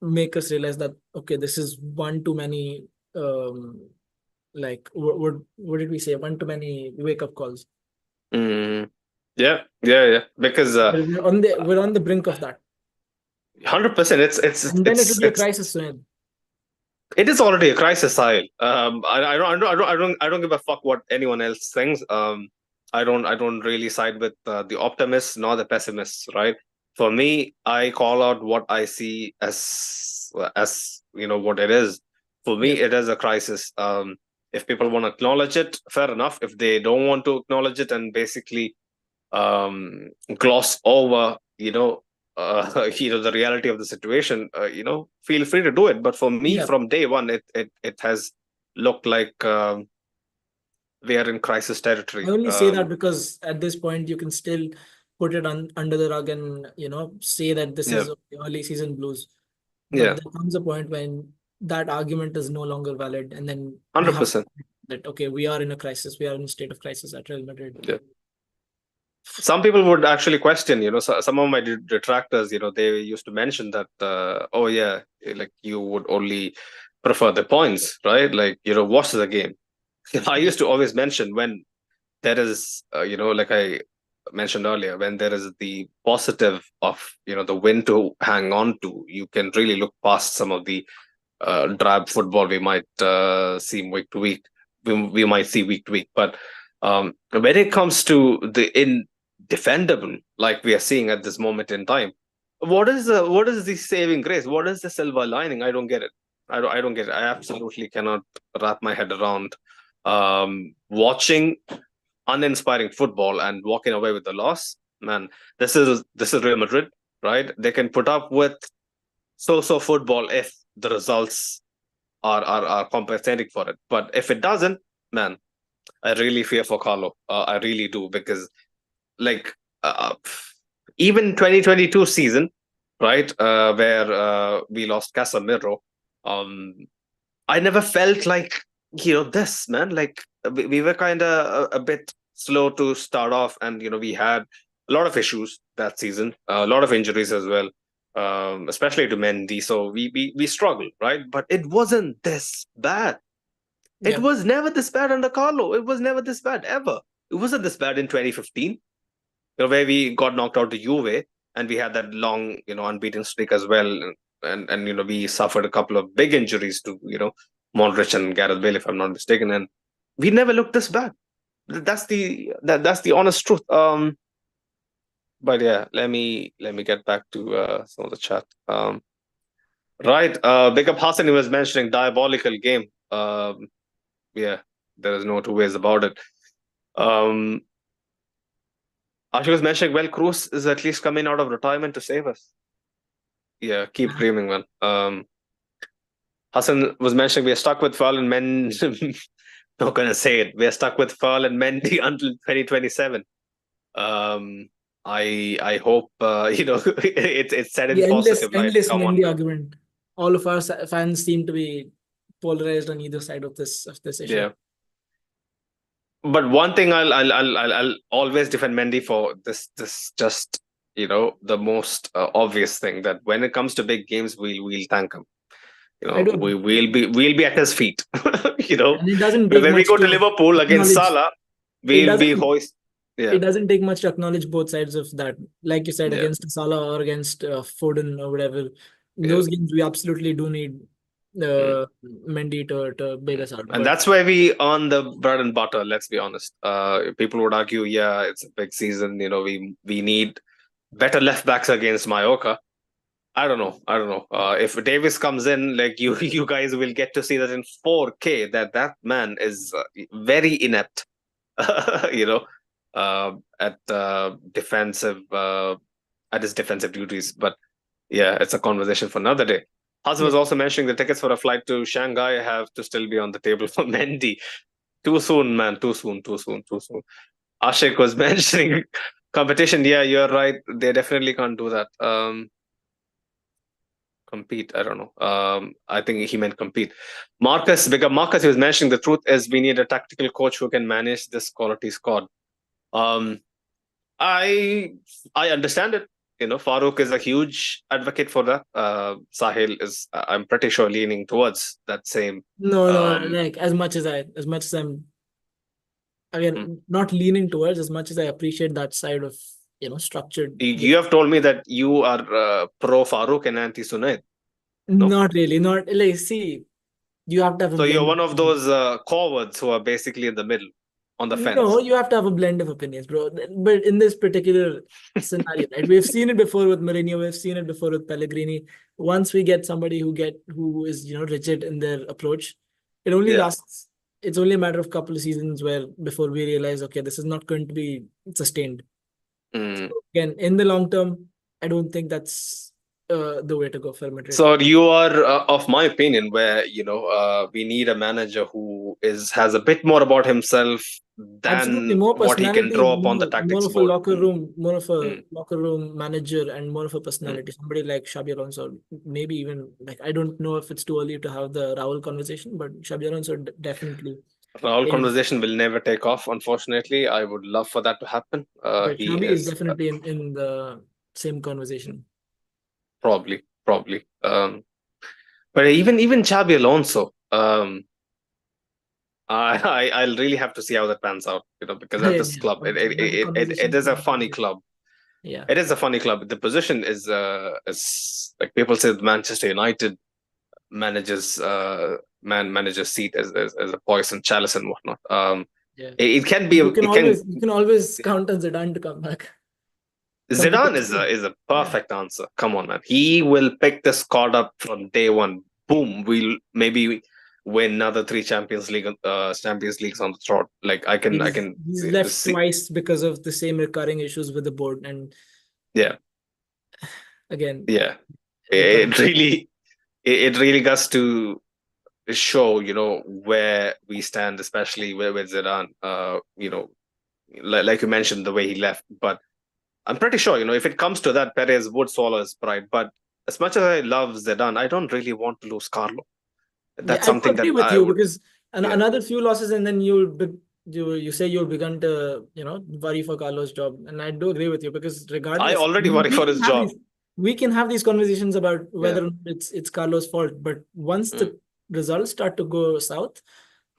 make us realize that, okay, this is one too many, like, what did we say? One too many wake-up calls.
yeah. Because
We're on the brink of that.
100%.
And then it will be a crisis soon.
It is already a crisis, Sahil. I don't give a fuck what anyone else thinks. I don't really side with the optimists nor the pessimists, right? For me, I call out what I see as what it is. For me,
Yeah.
it is a crisis. If people want to acknowledge it, fair enough. If they don't want to acknowledge it and basically gloss over, the reality of the situation, feel free to do it. But for me,
Yeah.
from day one, it has looked like we are in crisis territory.
I only say that because at this point you can still put it under the rug and say that this
Yeah,
is early season blues. But
yeah,
there comes a point when that argument is no longer valid, and then we have
100%.
that, okay, we are in a crisis, we are in a state of crisis at Real Madrid.
Yeah. Some people would actually question, some of my detractors, they used to mention that, oh yeah, like you would only prefer the points, right? Like, watch the game. I
Yeah,
used to always mention when there is, like I mentioned earlier, when there is the positive of, the win to hang on to, you can really look past some of the drab football we might see week to week. We might see week to week. But when it comes to the indefendable, like we are seeing at this moment in time, what is the saving grace? What is the silver lining? I don't get it. I don't get it. I absolutely cannot wrap my head around watching uninspiring football and walking away with the loss. Man, this is Real Madrid, right? They can put up with so football if the results are compensating for it. But if it doesn't, man, I really fear for Carlo. I really do, because like even 2022 season, right, where we lost Casemiro, um, I never felt like this, man. Like we were kind of a bit slow to start off, and we had a lot of issues that season, a lot of injuries as well, especially to Mendy. So we struggled, right? But it wasn't this bad. It
yeah,
was never this bad under Carlo. It was never this bad ever. It wasn't this bad in 2015, where we got knocked out to Juve, and we had that long, unbeaten streak as well, and we suffered a couple of big injuries to Modric and Gareth Bale, if I'm not mistaken, and we never looked this bad. That's the honest truth. But yeah, let me get back to some of the chat. Right, Big Up Hassan, he was mentioning diabolical game. Yeah, there is no two ways about it. Ashu was mentioning, well, Cruz is at least coming out of retirement to save us. Yeah, keep dreaming, man. Hassan was mentioning we are stuck with Fal and Men. Not gonna say it. We are stuck with Fal and Mendy until 2027. I hope it's said in
the endless
positive light.
endless
Come on,
Mendy
man.
argument. All of our fans seem to be polarized on either side of this issue.
Yeah. But one thing I'll always defend Mendy for, this just the most obvious thing, that when it comes to big games, we'll thank him.
I do
We'll be at his feet.
and it doesn't
But
take
when we
much
go to
to
Liverpool against
acknowledge.
Salah,
It
we'll be
doesn't.
hoist. Yeah,
It doesn't take much to acknowledge both sides of that. Like you said,
yeah,
against Salah or against Foden or whatever. In
yeah.
those games, we absolutely do need
Mm,
Mendy to bail
mm.
us out.
And
But
that's why we earn the bread and butter. Let's be honest. People would argue, yeah, it's a big season. We need better left backs against Mallorca. I don't know. I don't know. If Davis comes in, like you guys will get to see that in 4K. That man is very inept. you know, at defensive at his defensive duties. But yeah, it's a conversation for another day. Hasan
yeah,
was also mentioning the tickets for a flight to Shanghai have to still be on the table for Mendy. Too soon, man. Too soon. Too soon. Too soon. Ashik was mentioning competition. Yeah, you're right. They definitely can't do that. Compete. I don't know. I think he meant compete. Marcus, because Marcus, he was mentioning the truth is we need a tactical coach who can manage this quality squad. Um, I I understand it. Farouk is a huge advocate for that. Sahil is, I'm pretty sure, leaning towards that same.
no,
Um,
like as much as I'm
mm.
again not leaning towards, as much as I appreciate that side of structured.
You have told me that you are pro Farouk and anti Sunaid. No,
Not really, not like see. You have to have a
so you're
blend of
one of
opinions.
those cowards who are basically in the middle, on the
No,
fence.
you have to have a blend of opinions, bro. But in this particular scenario, right? We've seen it before with Mourinho. We've seen it before with Pellegrini. Once we get somebody who is rigid in their approach, it only
Yeah.
lasts. It's only a matter of couple of seasons where before we realize, okay, this is not going to be sustained.
Mm.
Again, in the long term, I don't think that's the way to go for Madrid.
So you are of my opinion, where we need a manager who has a bit more about himself
Absolutely,
than
more
what he can
personality,
draw up on the
more
tactics
of a
board.
locker room, more of a
Mm,
locker room manager, and more of a
mm.
personality. Somebody like Xabi Alonso, maybe even like I don't know if it's too early to have the Raul conversation, but Xabi Alonso definitely
Our
is.
conversation will never take off, unfortunately. I would love for that to happen.
But
He
Xabi is
is
definitely in the same conversation.
probably. But even Xabi Alonso, I'll really have to see how that pans out, because at this
Yeah,
club,
but the
it
conversation
is
could
a
definitely
funny
be.
club.
Yeah,
It is a funny club. The position is like people say Manchester United manager's seat as a poison chalice and whatnot.
yeah.
It can be
You can
it can
always count on Zidane to come back. Somebody
Zidane
else too.
is a
Yeah.
perfect answer. Come on, man. He will pick the squad up from day one. Boom. We'll maybe win another three Champions Leagues on the trot. Like I can
He's left
see.
twice because of the same recurring issues with the board, and
Yeah,
again,
yeah.
recurring.
It really it really gets to show where we stand, especially with Zidane. Like you mentioned, the way he left, but I'm pretty sure, if it comes to that, Perez would swallow his pride. But as much as I love Zidane, I don't really want to lose Carlo.
Yeah,
That's
I do
something
agree
that
with
I
you
would.
because
Yeah,
another few losses, and then you say you'll begin to worry for Carlos' job, and I do agree with you because
I
regardless,
already worry
we
for
can
his
have
job.
these conversations about
Yeah,
whether or not it's Carlos' fault, but once
mm,
the results start to go south,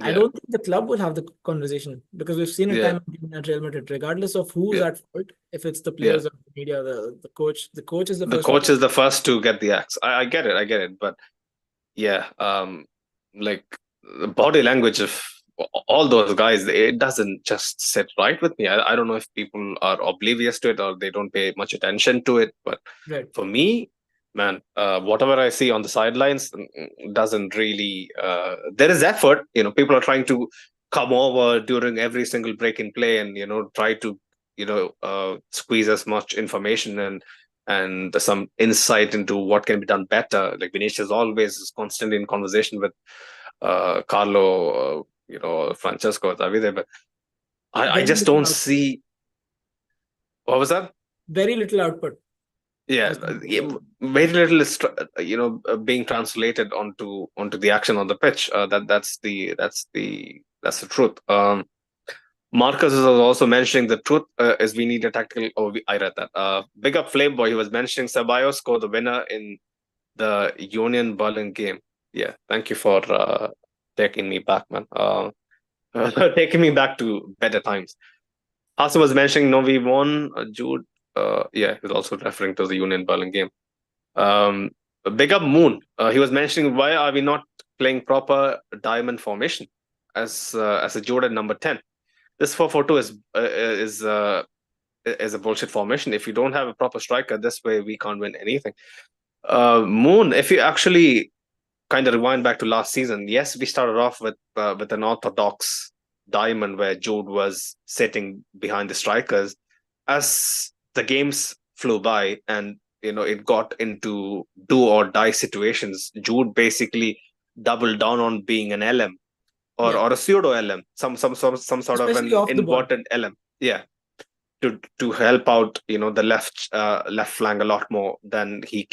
I
yeah,
don't think the club will have the conversation because we've seen it
yeah,
time and again at Real Madrid, regardless of who's
yeah,
at fault, if it's the
yeah.
players or the media, the coach. The coach is the
The
first one.
coach is the first to get the axe. I get it. But yeah, like the body language of all those guys, it doesn't just sit right with me. I don't know if people are oblivious to it or they don't pay much attention to it, but
Right.
for me, man, whatever I see on the sidelines doesn't really. There is effort. People are trying to come over during every single break in play and try to squeeze as much information and some insight into what can be done better. Like Vinicius always is constantly in conversation with Carlo, Francesco, Davide, but I
Very
just
little
don't
output.
see. What was that?
Very little output.
Yeah,
As compared
yeah,
to
very little is being translated onto the action on the pitch. That's the truth. Marcus is also mentioning the truth is we need a tactical. I read that. Big up Flame Boy. He was mentioning Ceballos scored the winner in the Union Berlin game. Yeah, thank you for taking me back, man. Taking me back to better times. Hassan was mentioning, no, we won. Jude, yeah, he was also referring to the Union Berlin game. Um, Big up Moon. He was mentioning why are we not playing proper diamond formation as a Jordan number 10. This 4-4-2 is a bullshit formation. If you don't have a proper striker, this way we can't win anything. Moon, if you actually kind of rewind back to last season, yes, we started off with an orthodox diamond where Jude was sitting behind the strikers. As the games flew by and it got into do or die situations, Jude basically doubled down on being an LM or
yeah,
or a pseudo LM, some sort of
especially
an
off the ball.
inverted LM. Yeah, to help out the left flank a lot more than he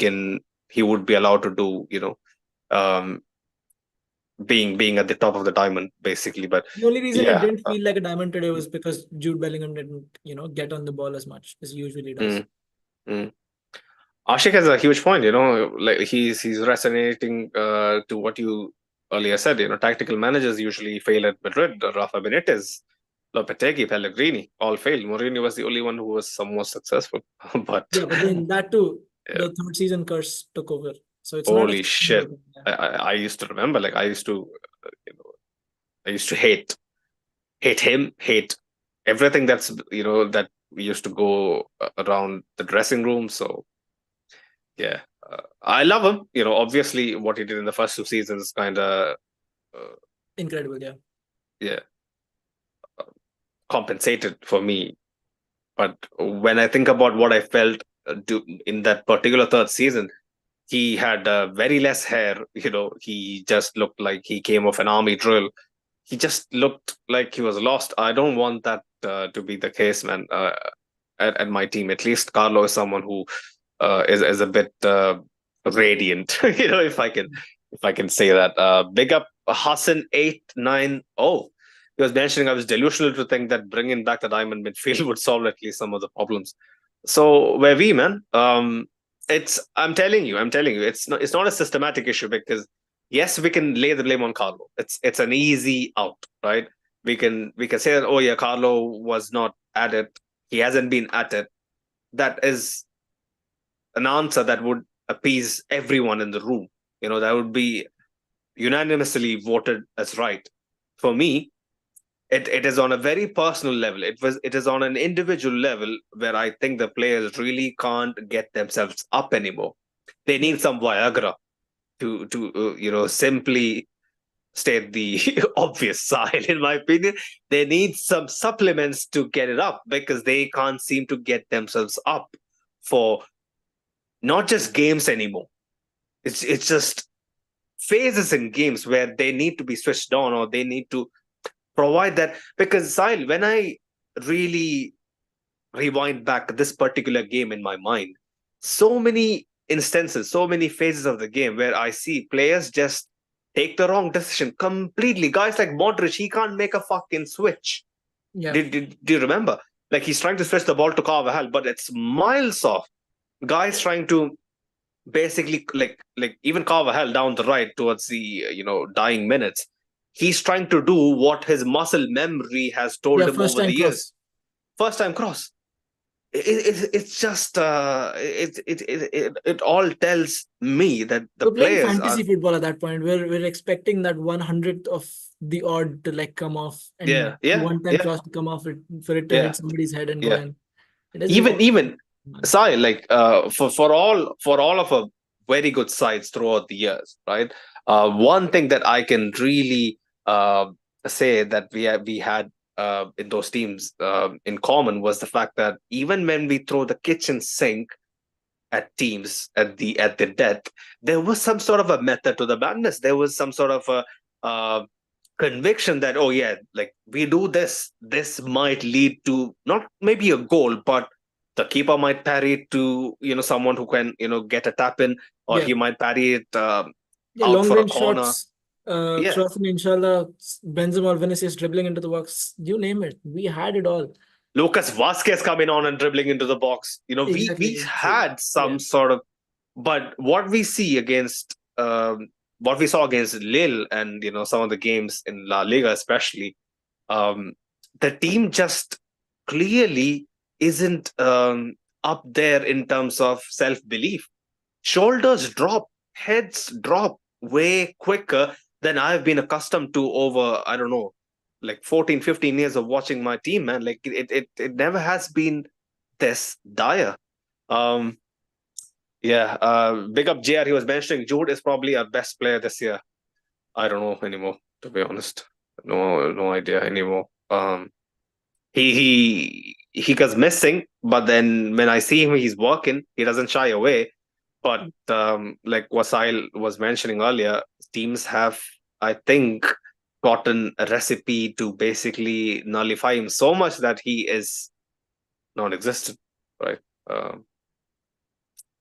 would be allowed to do. Um, being at the top of the diamond basically. But
The only reason it
yeah,
didn't feel like a diamond today was because Jude Bellingham didn't, get on the ball as much as he usually does.
mm, mm. Ashik has a huge point. Like he's resonating to what you earlier said. Tactical managers usually fail at Madrid. Rafa Benitez, Lopetegui, Pellegrini all failed. Mourinho was the only one who was somewhat successful. But
Yeah, but then that too,
yeah,
the third season curse took over. So it's not a
holy
sustainable
shit!
thing. Yeah.
I used to remember. Like I used to hate him, hate everything that we used to go around the dressing room. So yeah, I love him. Obviously, what he did in the first two seasons kind of uh,
Incredible, yeah.
yeah compensated for me. But when I think about what I felt in that particular third season, He had very less hair. He just looked like he came off an army drill. He just looked like he was lost. I don't want that to be the case, man. At my team, at least Carlo is someone who is a bit radiant. If I can say that. Big up Hassan 890. He was mentioning I was delusional to think that bringing back the diamond midfield would solve at least some of the problems. So where we, man, I'm telling you, it's not a systematic issue, because yes, we can lay the blame on Carlo. It's an easy out, right? We can say that, oh yeah, Carlo was not at it. He hasn't been at it. That is an answer that would appease everyone in the room. That would be unanimously voted as right. For me, it is on a very personal level. It is on an individual level where I think the players really can't get themselves up anymore. They
Yeah.
need some Viagra to simply state the obvious side. In my opinion, they need some supplements to get it up, because they can't seem to get themselves up for not just games anymore. It's just phases in games where they need to be switched on, or they need to provide that. Because Sahil, when I really rewind back this particular game in my mind, so many instances, so many phases of the game where I see players just take the wrong decision completely. Guys like Modric, he can't make a fucking switch.
Yeah.
Do you remember? Like, he's trying to switch the ball to Carvajal, but it's miles off. Guys trying to basically, like even Carvajal down the right towards the dying minutes, he's trying to do what his muscle memory has told
Yeah.
him
First
over
time
the
cross.
years. First time cross. It's just it all tells me that the
We're playing
players are.
fantasy football at that point. We're expecting that 100th of the odd to like come off,
Yeah,
and
yeah,
one time
yeah,
cross to come off it, for it to
yeah,
hit somebody's head and go
yeah.
in. It doesn't
even
work.
even
Man.
Sai, like, for all of our very good sides throughout the years, right? One thing that I can really say that we had in those teams in common was the fact that even when we throw the kitchen sink at teams at the death, there was some sort of a method to the madness. There was some sort of a conviction that, oh yeah, like, we do this might lead to not maybe a goal, but the keeper might parry it to someone who can get a tap in, or
Yeah.
he might parry it
Yeah.
out
Long
for a
range
corner.
shots,
Yeah,
crossing, inshallah, Benzema or Vinicius dribbling into the box. You name it. We had it all.
Lucas Vasquez coming on and dribbling into the box. We
Exactly. So,
had
yeah.
some sort of. But what we saw against Lille, and some of the games in La Liga especially, um, the team just clearly isn't up there in terms of self belief. Shoulders drop, heads drop way quicker than I've been accustomed to over, I don't know, like 14, 15 years of watching my team, man. Like, it never has been this dire. Um, yeah, big up JR. He was mentioning Jude is probably our best player this year. I don't know anymore, to be honest. No idea anymore. He goes missing, but then when I see him, he's working. He doesn't shy away. But like Wasail was mentioning earlier, teams have, I think, gotten a recipe to basically nullify him so much that he is non-existent, right? Um,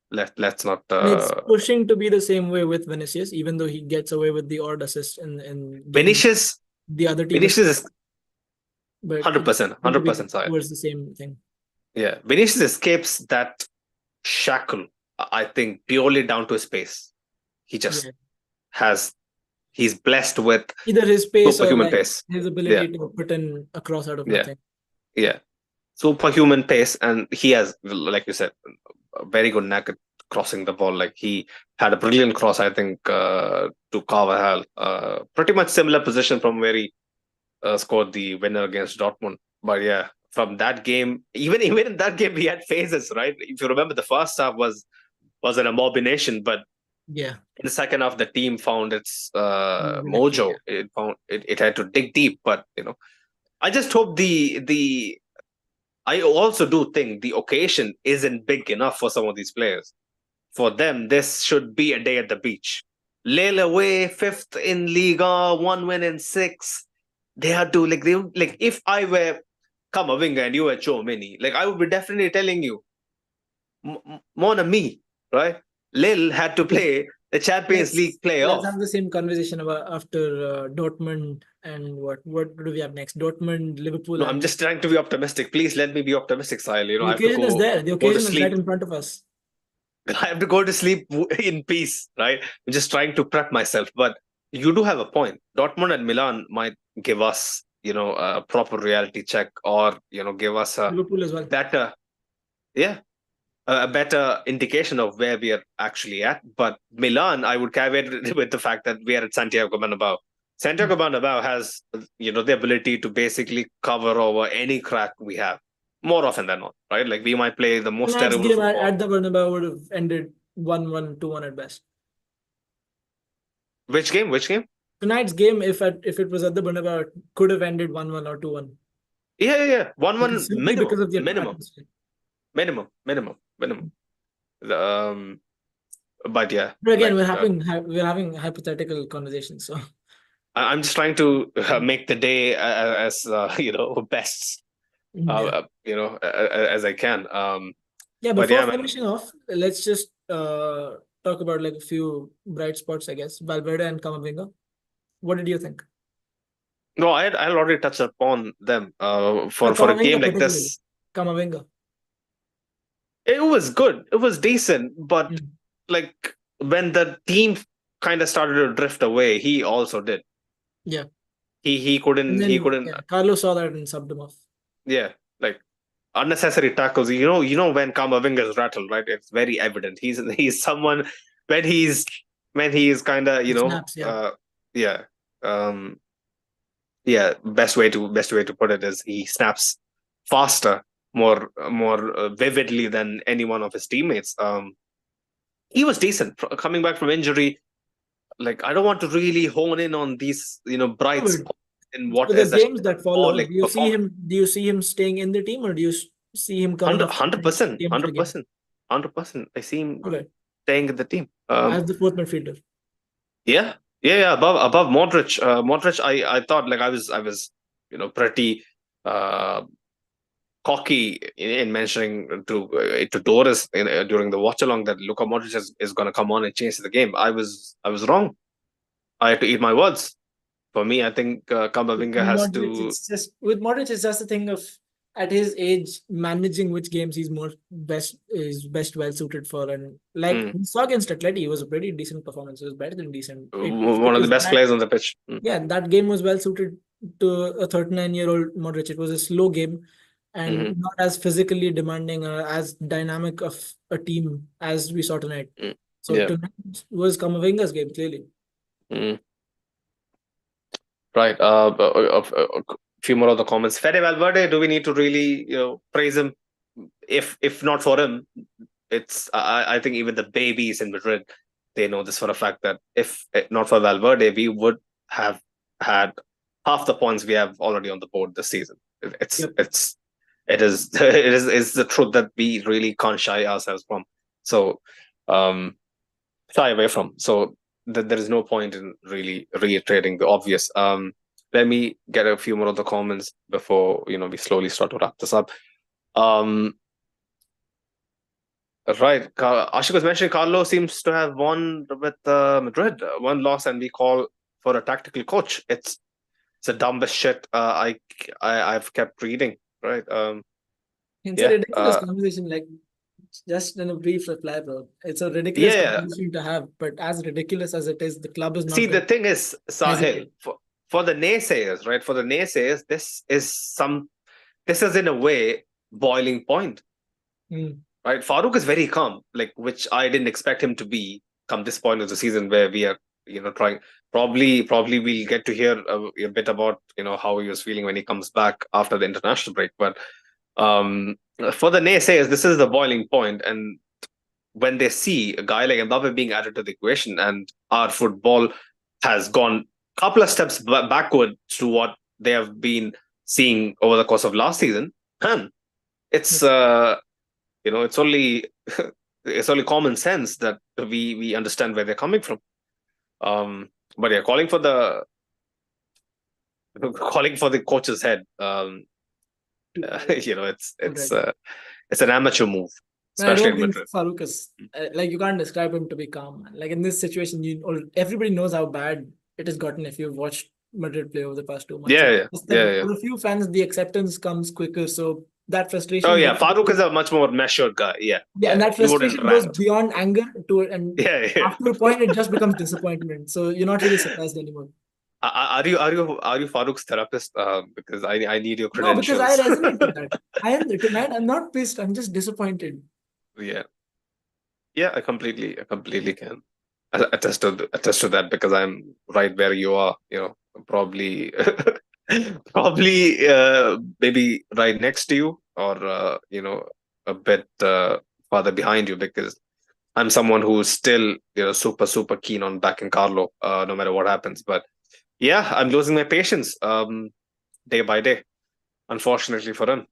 let's not.
And it's pushing to be the same way with Vinicius, even though he gets away with the odd assist in games
Vinicius.
the other team is,
Vinicius is
but
hundred
it's
percent,
going to
hundred
be
percent side.
towards the same thing.
Yeah, Vinicius escapes that shackle, I think, purely down to his pace. He just
Yeah.
has. He's blessed with
Either his pace or
superhuman
like
pace.
his
Yeah,
ability to put in a cross out of
yeah,
nothing.
yeah. Superhuman pace, and he has, like you said, a very good knack at crossing the ball. Like, he had a brilliant cross, I think, to Carvajal. Pretty much similar position from where he scored the winner against Dortmund. But yeah, from that game, even in that game, we had phases, right? If you remember, the first half was an abomination, but
Yeah,
in the second half, the team found its
exactly.
mojo.
Yeah.
It had to dig deep, but I just hope the I also do think the occasion isn't big enough for some of these players. for them, this should be a day at the beach. Lille away, 5th in Liga, 1 win in 6. They are to like if I were Kamavinga and you were Chouameni, like I would be definitely telling you, mon ami, right? Lille had to play the Champions League
Let's
playoff.
have the same conversation about after Dortmund and what do we have next? Dortmund, Liverpool,
No,
and
I'm just trying to be optimistic. Please let me be optimistic, Sahil.
the
I have to
occasion is there. The
go to
occasion is right
sleep.
in front of us.
I have to go to sleep in peace, right? I'm just trying to prep myself. But you do have a point. Dortmund and Milan might give us, a proper reality check, or give us a
Liverpool as well.
better, yeah, a better indication of where we are actually at. But Milan, I would caveat it with the fact that we are at Santiago Bernabeu. Santiago Bernabeu has, the ability to basically cover over any crack we have more often than not, right? Like we might play the most
Tonight's
terrible
game
football.
at the Bernabeu would have ended 1-1, 2-1 at best.
Which game? Which game?
Tonight's game, if it was at the Bernabeu, it could have ended 1-1 or 2-1.
Yeah. 1-1
Simply because of the atmosphere.
Minimum. But yeah.
But again, we're having hypothetical conversations. So
I'm just trying to make the day as best as I can.
Before finishing off, let's just talk about like a few bright spots, I guess. Valverde and Camavinga. What did you think?
No, I'll already touch upon them. For a game like this,
Camavinga.
It was good. It was decent, but like when the team kind of started to drift away, he also did.
Yeah.
He couldn't.
Yeah, Carlos saw that and subbed him off.
Yeah, like unnecessary tackles. When Camavinga is rattled, right? It's very evident. He's someone when he's kind of
snaps,
best way to put it is he snaps faster, more vividly than any one of his teammates. He was decent coming back from injury. Like I don't want to really hone in on these bright spots in what
the games that follow.
Like,
do you see him staying in the team, or do you see him coming
100%? I see him staying in the team
as the fourth midfielder.
Yeah, above Modric. Modric, I thought like I was pretty cocky in mentioning to Doris during the watch along that Luka Modric is going to come on and change the game. I was wrong. I had to eat my words. For me, I think Camavinga has to.
With Modric, it's just the thing of at his age managing which games he's best well suited for, and like we saw against Atleti, it was a pretty decent performance. It was better than decent.
One of the best players on the pitch.
Yeah, that game was well suited to a 39-year-old Modric. It was a slow game and not as physically demanding or as dynamic of a team as we saw tonight. So tonight was Camavinga's game, clearly.
Right. A few more of the comments. Fede Valverde, do we need to really praise him? If not for him, it's I think even the babies in Madrid, they know this for a fact that if not for Valverde, we would have had half the points we have already on the board this season. It is the truth that we really can't shy ourselves from. So shy away from. So there is no point in really reiterating the obvious. Let me get a few more of the comments before we slowly start to wrap this up. Right, Ashik was mentioning Carlo seems to have won with Madrid, one loss, and we call for a tactical coach. It's the dumbest shit I've kept reading. Right.
It's a ridiculous conversation. Like, just in a brief reply, bro. It's a ridiculous conversation to have, but as ridiculous as it is, the club is not.
See, the thing is, Sahil, for the naysayers, right? For the naysayers, this is in a way boiling point. Right, Farouk is very calm, like which I didn't expect him to be come this point of the season where we are, trying. Probably we'll get to hear a bit about how he was feeling when he comes back after the international break. But for the naysayers, this is the boiling point, and when they see a guy like Mbappe being added to the equation, and our football has gone a couple of steps backward to what they have been seeing over the course of last season, man, it's. It's only it's only common sense that we understand where they're coming from. But yeah, calling for the coach's head. It's an amateur move,
But I
especially
don't
in
think
Madrid.
Farouk is like, you can't describe him to be calm. Like in this situation, everybody knows how bad it has gotten if you've watched Madrid play over the past 2 months.
Yeah.
For a few fans, the acceptance comes quicker, so that frustration.
Oh yeah, Farouk is a much more measured guy. Yeah,
and that
he wouldn't
frustration goes
rant.
beyond anger and
Yeah.
after a point, it just becomes disappointment. So you're not really surprised anymore.
Are you Farouk's therapist? Because I need your
No, because
credentials.
I resonate with that. Tonight I'm not pissed. I'm just disappointed.
Yeah, I completely can attest to that, because I'm right where you are. Probably probably maybe right next to you, or a bit farther behind you, because I'm someone who's still super keen on backing Carlo, no matter what happens. But yeah, I'm losing my patience day by day, unfortunately for him.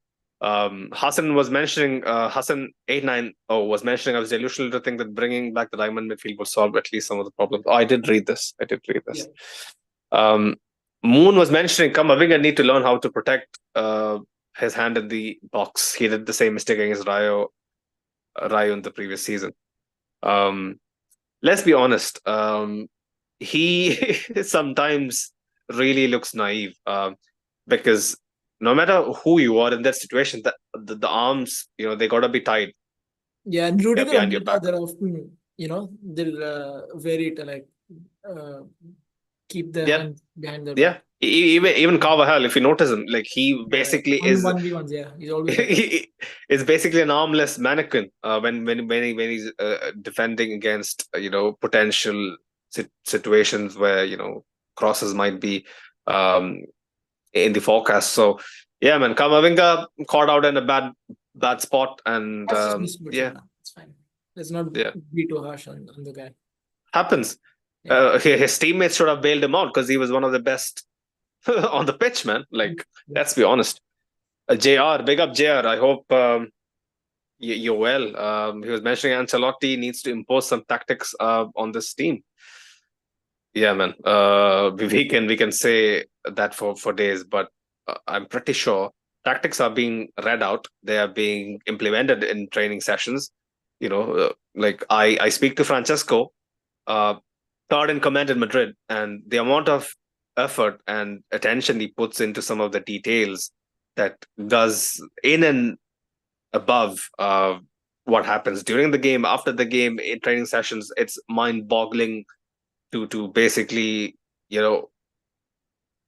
Hassan was mentioning, Hassan 890 was mentioning, I was delusional to think that bringing back the diamond midfield will solve at least some of the problems. Oh, I did read this.
Yeah.
Um, Moon was mentioning, Kamavinga need to learn how to protect his hand in the box. He did the same mistake against Rayo in the previous season. Let's be honest. He sometimes really looks naive, because no matter who you are in that situation, the arms, they gotta be tied.
Yeah, and Rudiger
behind
and
your
Mata,
back.
they're often, they'll vary to like keep their
Yeah,
hands behind their
yeah.
back.
Even Carvajal, if you notice him, like he
Yeah,
basically
on the
is
1v1s, yeah, he's always like that.
he is basically an armless mannequin when he's defending against potential situations where crosses might be um in the forecast. So yeah, man, Kamavinga caught out in a bad spot, and
That's just misfortune.
yeah,
Man. It's fine. Let's not
yeah,
be too harsh on the guy.
happens.
Yeah.
His teammates should have bailed him out because he was one of the best on the pitch, man. Like,
Yeah.
let's be honest. JR, big up JR. I hope you're well. He was mentioning Ancelotti needs to impose some tactics on this team. Yeah, man. We can say that for days, but I'm pretty sure tactics are being read out. They are being implemented in training sessions. Like I speak to Francesco, uh, third in command in Madrid, and the amount of effort and attention he puts into some of the details that does in and above what happens during the game, after the game, in training sessions. It's mind-boggling to basically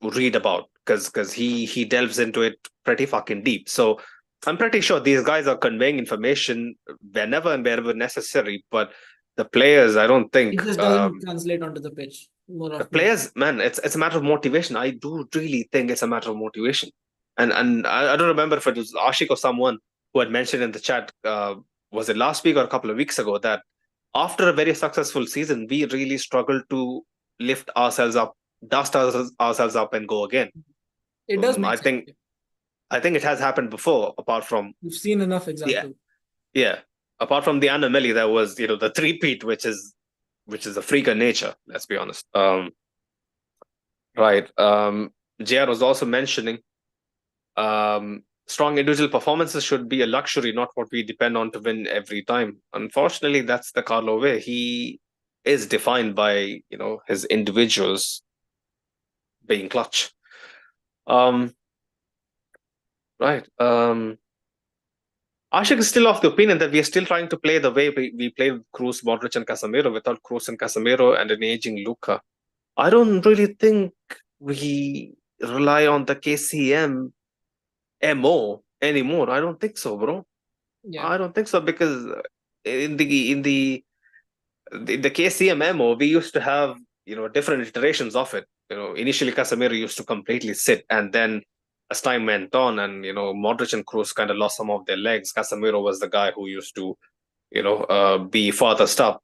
read about, because he delves into it pretty fucking deep. So I'm pretty sure these guys are conveying information whenever and wherever necessary, but the players, I don't think.
It just doesn't translate onto the pitch more
The
often.
players, man, it's a matter of motivation. I do really think it's a matter of motivation. And I don't remember if it was Ashik or someone who had mentioned in the chat, was it last week or a couple of weeks ago, that after a very successful season, we really struggled to lift ourselves up, dust ourselves up, and go again.
It does make
I
sense.
think it has happened before, apart from
We've seen enough
the
examples.
yeah, apart from the Anameli, there was the three-peat, which is a freak of nature. Let's be honest. Right. JR was also mentioning strong individual performances should be a luxury, not what we depend on to win every time. Unfortunately, that's the Carlo way. He is defined by his individuals being clutch. Right. Ashik is still of the opinion that we are still trying to play the way we played with Kroos, Modric, and Casemiro, without Kroos and Casemiro and an aging Luka. I don't really think we rely on the KCM MO anymore. I don't think so, bro.
Yeah.
I don't think so, because in the KCM MO, we used to have different iterations of it. Initially Casemiro used to completely sit, and then as time went on, and Modric and Kroos kind of lost some of their legs, Casemiro was the guy who used to be farthest up,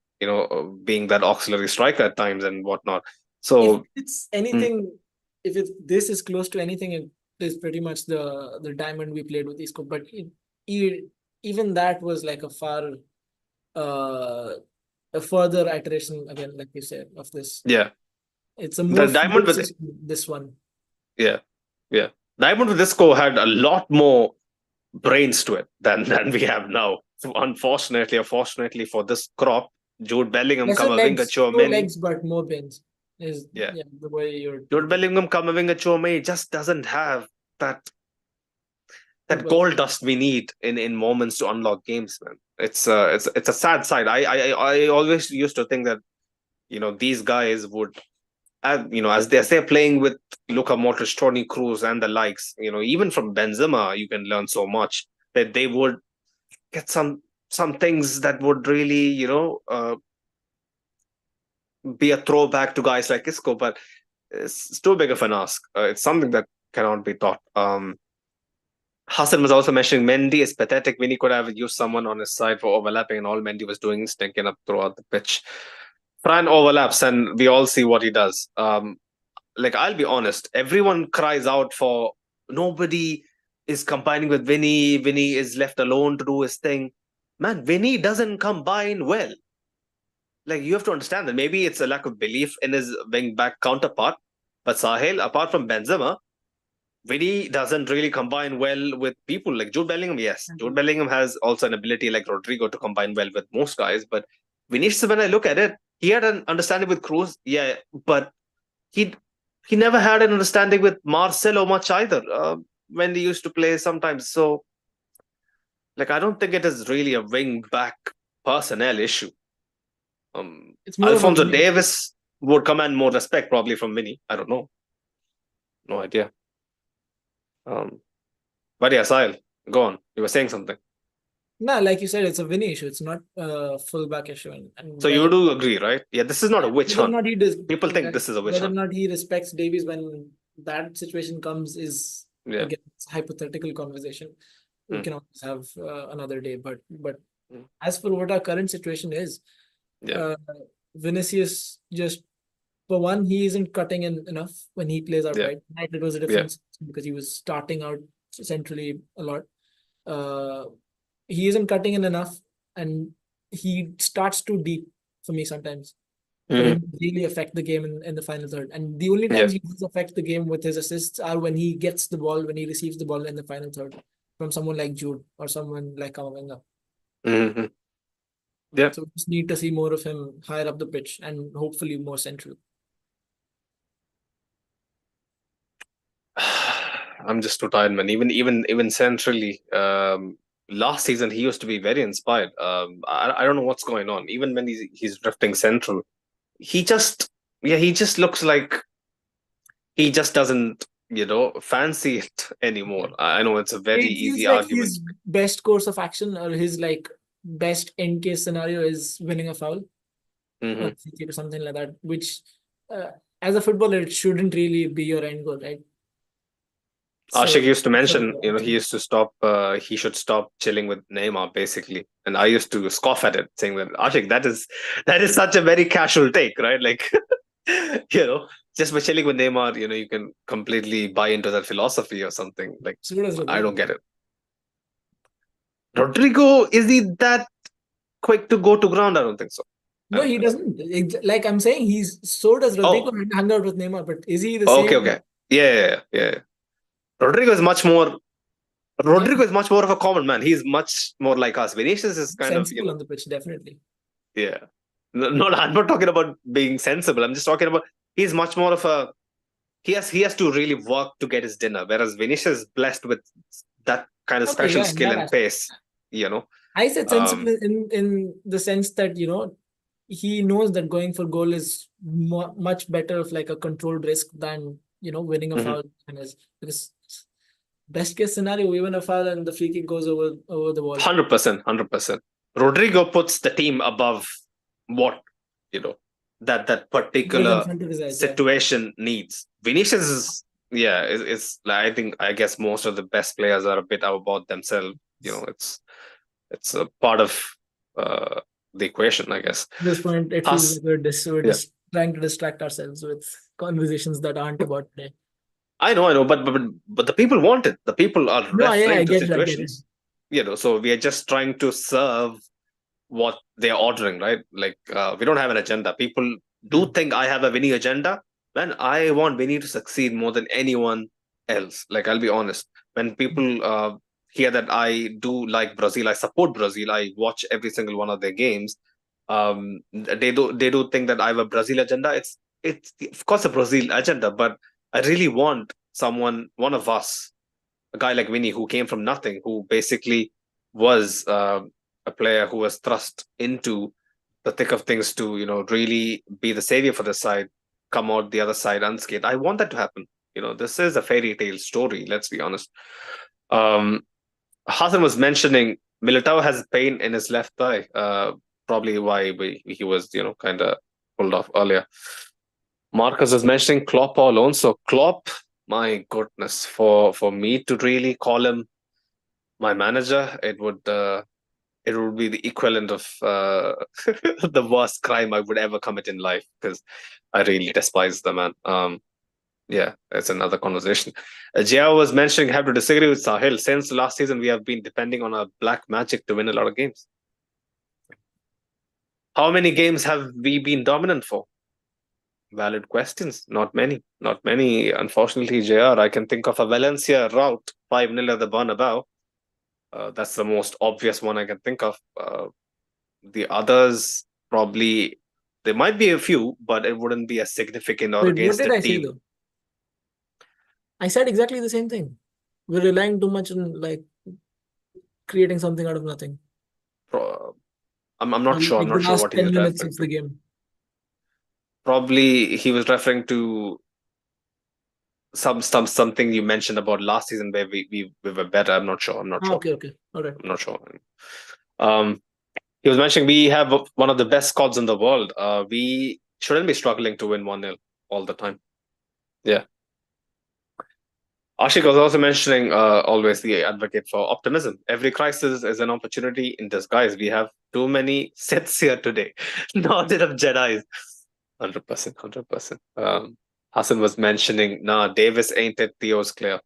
being that auxiliary striker at times and whatnot. So
if it's anything, if this is close to anything, it is pretty much the diamond we played with Isco. But even that was like a far a further iteration again, like you said, of this.
Yeah.
It's a
The
more
diamond
fluid
with
system, this one.
yeah, yeah. Diamond with this score had a lot more brains to it than we have now. So unfortunately or fortunately for this crop, Jude Bellingham,
Lesser
Kamavinga,
legs, no
Chouameni.
legs, but more bends. Is
Yeah.
yeah, the way you're
Jude
putting it.
Bellingham, Kamavinga, Chouameni just doesn't have that
Football.
gold dust we need in moments to unlock games, man. It's a sad side. I always used to think that these guys would, as they're playing with Luka Modric, Toni Kroos, and the likes, even from Benzema, you can learn so much that they would get some things that would really, be a throwback to guys like Isco, but it's too big of an ask. It's something that cannot be taught. Hassan was also mentioning Mendy is pathetic. Vinny could have used someone on his side for overlapping, and all Mendy was doing is stinking up throughout the pitch. Fran overlaps, and we all see what he does. Like, I'll be honest, everyone cries out for nobody is combining with Vinny. Vinny is left alone to do his thing. Man, Vinny doesn't combine well. Like, you have to understand that maybe it's a lack of belief in his wing back counterpart. But Sahil, apart from Benzema, Vinny doesn't really combine well with people like Jude Bellingham. Yes, Jude Bellingham has also an ability like Rodrigo to combine well with most guys. But Vinicius, when I look at it, he had an understanding with Cruz. Yeah, but he he never had an understanding with Marcelo much either when he used to play sometimes. So, like, I don't think it is really a wing back personnel issue.
It's more of a
Alfonso
Vinny.
Davis would command more respect probably from Vinny. I don't know. No idea. But yeah, Sahil, go on. You were saying something.
No, like you said, it's a Vinny issue. It's not a fullback issue, and
So you do agree, right? Yeah, this is not a witch
whether or
hunt.
not he
People think this is a witch
whether or
hunt.
not he respects Davies when that situation comes is
Yeah.
again it's a hypothetical conversation. We can always have another day, but
Mm.
as for what our current situation is,
Yeah.
uh, Vinicius just for one, he isn't cutting in enough when he plays out
Yeah.
right. Tonight it was a
Yeah.
difference because he was starting out centrally a lot. He isn't cutting in enough, and he starts too deep for me sometimes. For him to really affect the game in the final third. And the only
Yeah.
times he does affect the game with his assists are when he gets the ball, when he receives the ball in the final third from someone like Jude or someone like Kamavinga.
Mm-hmm. Yeah.
So we just need to see more of him higher up the pitch and hopefully more central.
I'm just too tired, man. Even centrally, last season he used to be very inspired. I don't know what's going on. Even when he's drifting central, he just he just looks like he just doesn't fancy it anymore. I know it's a very
It feels
easy
like
argument.
his best course of action or his like best end case scenario is winning a foul or
Mm-hmm.
a free kick or something like that, which uh, as a footballer it shouldn't really be your end goal, right?
Ashik
So
used to
sort of
mention, he used to stop. He should stop chilling with Neymar, basically. And I used to scoff at it, saying that Ashik, that is such a very casual take, right? Like, just by chilling with Neymar, you can completely buy into that philosophy or something. Like,
so does
I
Rodrigo.
don't get it. Rodrigo, is he that quick to go to ground? I don't think so. I
No,
don't
he
think so.
doesn't. Like I'm saying, he's so does Rodrigo
Oh,
hang out with Neymar, but is he the
okay,
same?
okay. Yeah. Rodrigo is much more.
Yeah,
Rodrigo is much more of a common man. He's much more like us. Vinicius is kind of,
sensible on the pitch, definitely.
yeah. No, I'm not talking about being sensible. I'm just talking about he's much more of a he has to really work to get his dinner, whereas Vinicius is blessed with that kind of
Okay,
special
yeah, in
skill
that
and
aspect.
pace. You know,
I said sensible
um,
in the sense that he knows that going for goal is much better of like a controlled risk than winning a foul and is because best case scenario we win a foul and the free kick goes over the wall.
100%. Rodrigo puts the team above what you know that
Goes in
particular
front of his eyes, yeah.
situation needs. Vinicius is like, I guess most of the best players are a bit about themselves. It's a part of uh, the equation, I guess.
At this point, it feels
Us,
like we're
yeah,
just trying to distract ourselves with conversations that aren't about today.
I know, but the people want it. The people are
No, yeah, I
referring to
get it, I get it.
situations. So we are just trying to serve what they're ordering, right? Like we don't have an agenda. People do think I have a winning agenda. Man, I want Vinny to succeed more than anyone else. Like, I'll be honest. When people hear that I do like Brazil, I support Brazil, I watch every single one of their games. They do think that I have a Brazil agenda. It's of course a Brazil agenda, but I really want one of us, a guy like Vinny, who came from nothing, who basically was a player who was thrust into the thick of things to, really be the savior for the side, come out the other side unscathed. I want that to happen. This is a fairy tale story. Let's be honest. Um, Hassan was mentioning Militao has pain in his left thigh. Probably why he was, kind of pulled off earlier. Marcus was mentioning Klopp or Alonso. Klopp, my goodness, for me to really call him my manager, it would be the equivalent of the worst crime I would ever commit in life, because I really despise the man. Yeah, it's another conversation. Jia was mentioning, have to disagree with Sahil. Since last season, we have been depending on our black magic to win a lot of games. How many games have we been dominant for? Valid questions. Not many. Not many. Unfortunately, JR, I can think of a Valencia rout, 5-0 at the Bernabeu. That's the most obvious one I can think of. The others, probably, there might be a few, but it wouldn't be as significant or
Wait, what
against
did
a
I say
team.
though? I said exactly the same thing. We're relying too much on like creating something out of nothing.
I'm not sure. I'm
Like the
not sure
last
what he's
10 minutes
referring
of the
to.
game.
Probably he was referring to something you mentioned about last season where we were better. I'm not sure. I'm not
Ah,
sure.
okay, okay. All right.
I'm not sure. Um, he was mentioning we have one of the best squads in the world. We shouldn't be struggling to win 1-0 all the time. Yeah. Ashik was also mentioning always the advocate for optimism. Every crisis is an opportunity in disguise. We have too many sets here today. Not enough Jedi's. 100%, 100%. Hassan was mentioning, nah, Davis ain't it. Theo's clear.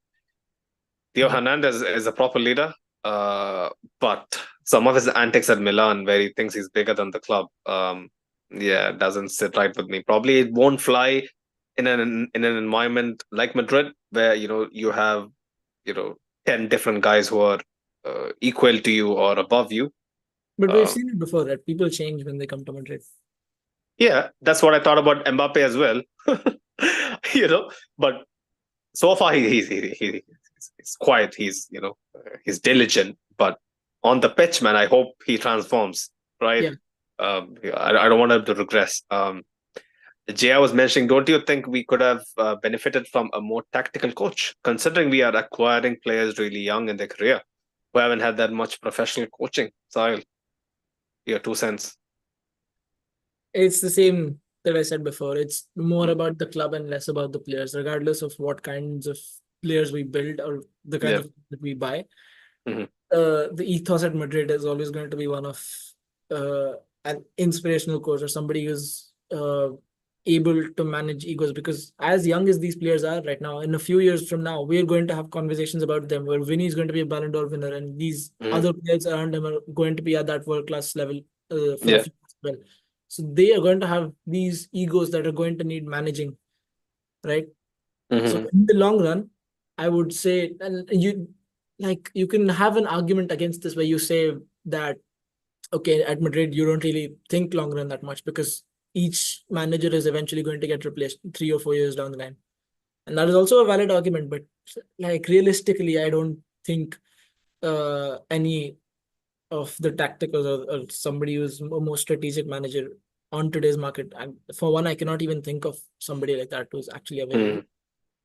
Theo Hernandez is a proper leader, but some of his antics at Milan, where he thinks he's bigger than the club, yeah, doesn't sit right with me. Probably it won't fly in an environment like Madrid, where you have 10 different guys who are equal to you or above you.
But we've
Um,
seen it before that people change when they come to Madrid.
yeah, that's what I thought about Mbappe as well. But so far he's quiet. He's diligent, but on the pitch, man, I hope he transforms. Right?
Yeah.
I don't want him to regress. Jaya was mentioning, don't you think we could have benefited from a more tactical coach, considering we are acquiring players really young in their career who haven't had that much professional coaching? Sahil, your 2 cents.
It's the same that I said before. It's more about the club and less about the players, regardless of what kinds of players we build or the kinds
Yeah.
of that we buy.
Mm-hmm.
The ethos at Madrid is always going to be one of an inspirational coach or somebody who's able to manage egos. Because as young as these players are right now, in a few years from now, we're going to have conversations about them where Vinny is going to be a Ballon d'Or winner, and these
Mm-hmm.
other players around him are going to be at that world class level for the
Yeah.
future as well. So they are going to have these egos that are going to need managing, right? So
Mm-hmm.
in the long run, I would say, and you can have an argument against this where you say that okay, at Madrid you don't really think long run that much because each manager is eventually going to get replaced 3 or 4 years down the line, and that is also a valid argument. But like realistically, I don't think any of the tacticals or somebody who's a more strategic manager on today's market. And for one, I cannot even think of somebody like that who's actually available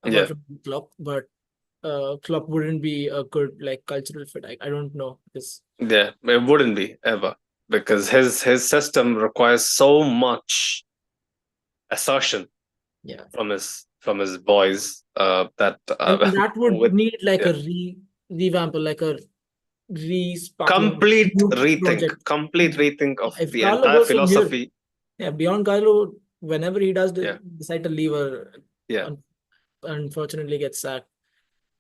Mm-hmm.
apart
Yeah.
from Klopp. But Klopp wouldn't be a good like cultural fit. I don't know because
Yeah. It wouldn't be ever, because his system requires so much assertion
yeah,
from his boys that
and that would
with
need like
yeah,
a revamp or like a re-sparkling
complete
new
rethink,
project.
complete rethink of
If
the
Carlo
entire
goes from here,
philosophy.
yeah, beyond Carlo, whenever he does
Yeah.
decide to leave or
Yeah.
unfortunately gets sacked,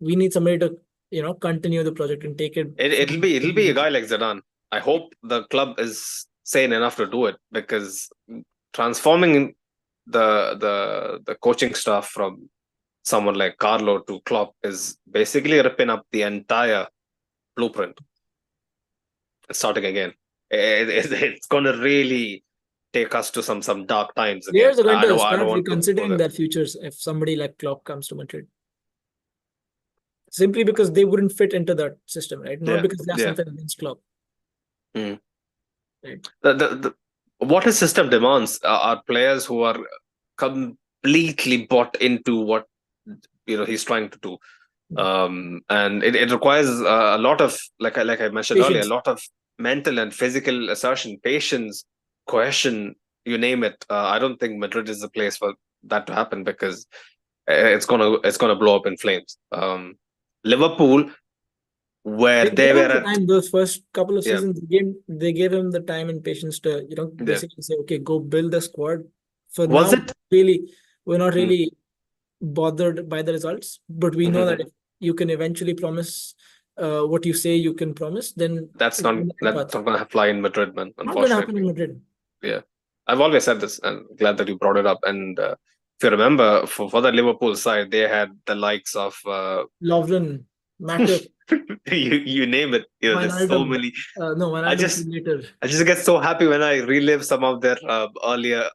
we need somebody to continue the project and take it
It'll
from.
be it'll be a guy like Zidane. I hope the club is sane enough to do it, because transforming the coaching staff from someone like Carlo to Klopp is basically ripping up the entire blueprint and starting again. It's going to really take us to some dark times again.
Players are going to
I don't
start
want to go
reconsidering
there.
their futures if somebody like Klopp comes to Madrid. Simply because they wouldn't fit into that system, right? Not because they have something against Klopp.
Mm.
Right.
What his system demands are players who are completely bought into what he's trying to do. And it requires a lot of, like I mentioned earlier, a
Patience.
lot of mental and physical assertion, patience, cohesion, you name it. I don't think Madrid is the place for that to happen, because it's gonna blow up in flames. Liverpool, where
They
they
gave
were
him the
at,
time those first couple of
yeah,
seasons. They gave him the time and patience to,
yeah.
basically say, okay, go build the squad. For
Was
now,
it?
we're not
Mm.
really bothered by the results, but we know that
Mhm.
if you can eventually promise what you say you can promise, then
That's
it's
not
on the
that's
path.
not gonna fly in Madrid, man.
Not going to happen
Unfortunately,
in Madrid.
yeah. I've always said this, and glad that you brought it up. And if you remember, for the Liverpool side, they had the likes of
Lovren, Matip,
you name it. There's so
Wijnaldum.
many.
No,
I
Wijnaldum
just
came later.
I just get so happy when I relive some of their earlier,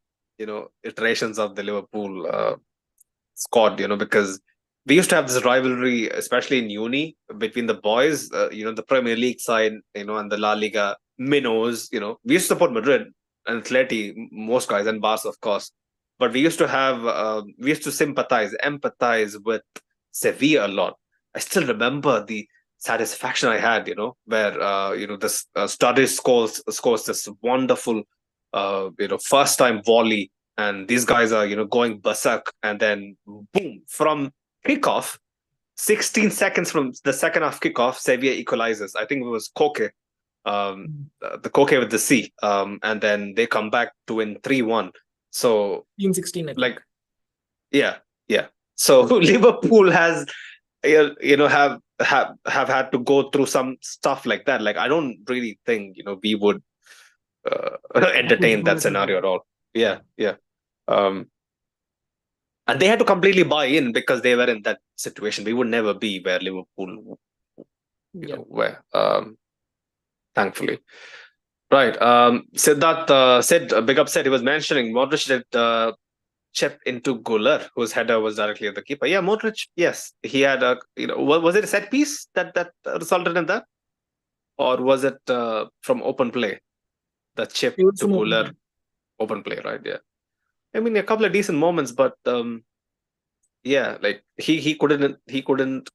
iterations of the Liverpool squad. Because we used to have this rivalry, especially in uni, between the boys. The Premier League side, and the La Liga minnows. We used to support Madrid and Atleti, most guys, and Barca, of course. But we used to empathize with Sevilla a lot. I still remember the satisfaction I had, where this Sturridge scores this wonderful, first time volley, and these guys are going berserk, and then boom, from kickoff, 16 seconds from the second half kickoff, Sevilla equalizes. I think it was Koke, the Koke with the C, and then they come back to win 3-1. So
16, I
like,
think.
yeah, yeah. So Liverpool has have had to go through some stuff like that. Like, I don't really think we would
That was
entertain that
hard.
scenario at all. Yeah, yeah. Um, and they had to completely buy in, because they were in that situation. We would never be where Liverpool,
Yeah.
were. Thankfully, right. Siddharth said, big up said, he was mentioning Modric did chip into Guller, whose header was directly at the keeper. Yeah, Modric. Yes, he had a. Was it a set piece that resulted in that, or was it from open play? The chip
It was
to
from
Guller,
open.
open play, right? Yeah. I mean, a couple of decent moments, but yeah, like he couldn't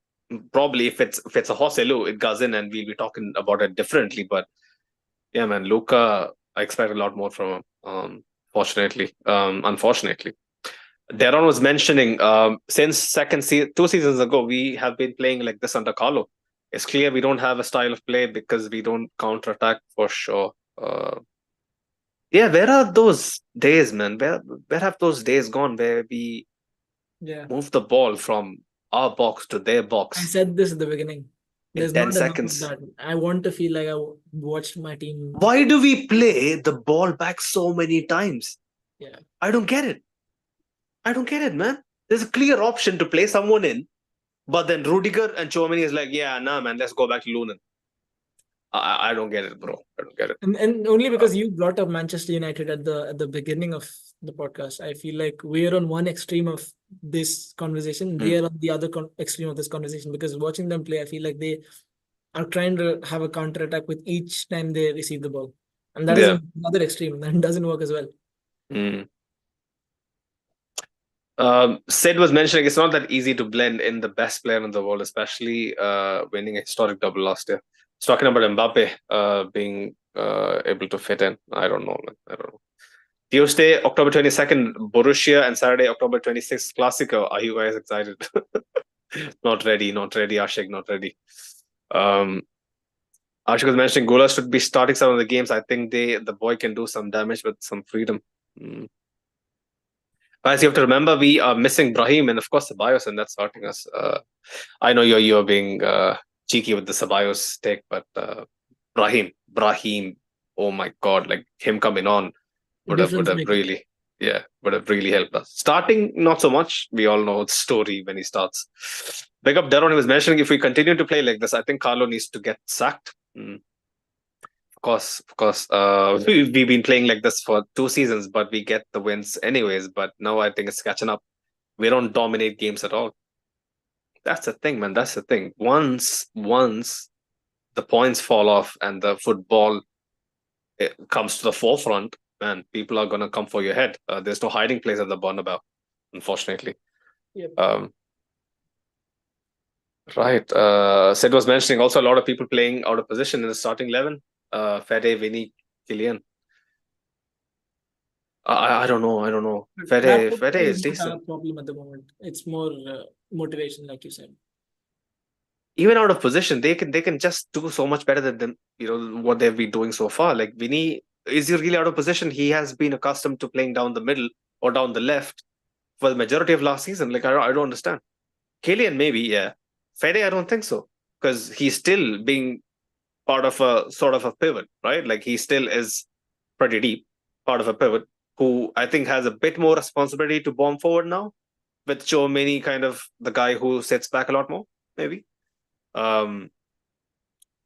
probably, if it's a Hosselu, it goes in, and we'll be talking about it differently. But yeah, man, Luca, I expect a lot more from him. Unfortunately. Darren was mentioning, since 2 seasons ago, we have been playing like this under Carlo. It's clear we don't have a style of play, because we don't counter attack for sure. Yeah, where are those days, man? Where have those days gone where we
Yeah.
move the ball from our box to their
I
box
said this at the beginning.
in
There's
10
not enough of
seconds?
that. I want to feel like I watched my team.
Why do we play the ball back so many times?
Yeah.
I don't get it. I don't get it, man. There's a clear option to play someone in, but then Rudiger and Chouameni is like, yeah, nah, man, let's go back to Lunan. I don't get it, bro. I don't get it.
And only because you brought up Manchester United at the beginning of the podcast, I feel like we're on one extreme of this conversation.
Mm.
They are on the other extreme of this conversation, because watching them play, I feel like they are trying to have a counter attack with each time they receive the ball, and that is
Yeah.
another extreme. That doesn't work as well.
Mm. Sid was mentioning it's not that easy to blend in the best player in the world, especially winning a historic double last year. He's talking about Mbappe being able to fit in. I don't know, man. I don't know. Tuesday, October 22nd, Borussia, and Saturday, October 26th, Clasico. Are you guys excited? Not ready, Ashik, not ready. Ashik was mentioning Gola should be starting some of the games. I think the boy can do some damage with some freedom. Mm. Guys, you have to remember we are missing Brahim and of course Ceballos, and that's hurting us. I know you're being cheeky with the Ceballos take, but Brahim, oh my God, like him coming on would have
Difference maker.
really, yeah, would have really helped us. Starting, not so much. We all know the story when he starts. Big up Daron, he was mentioning if we continue to play like this, I think Carlo needs to get sacked. Of course. We've been playing like this for 2 seasons, but we get the wins anyways. But now I think it's catching up. We don't dominate games at all. That's the thing, man. That's the thing. Once the points fall off and the football comes to the forefront, man, people are gonna come for your head. There's no hiding place at the Bernabeu, unfortunately.
Yep.
Right. Sid was mentioning also a lot of people playing out of position in the starting 11. Fede, Vinny, Kylian. I don't know. I don't know.
That
Fede
football
is
is not our
decent.
problem at the moment. It's more motivation, like you said.
Even out of position, they can just do so much better than them, what they've been doing so far. Like Vinny, is he really out of position? He has been accustomed to playing down the middle or down the left for the majority of last season. Like I don't understand. Kylian maybe, yeah. Fede, I don't think so. Because he's still being part of a sort of a pivot, right? Like he still is pretty deep, part of a pivot, who I think has a bit more responsibility to bomb forward now, with Chouameni kind of the guy who sits back a lot more, maybe. Um,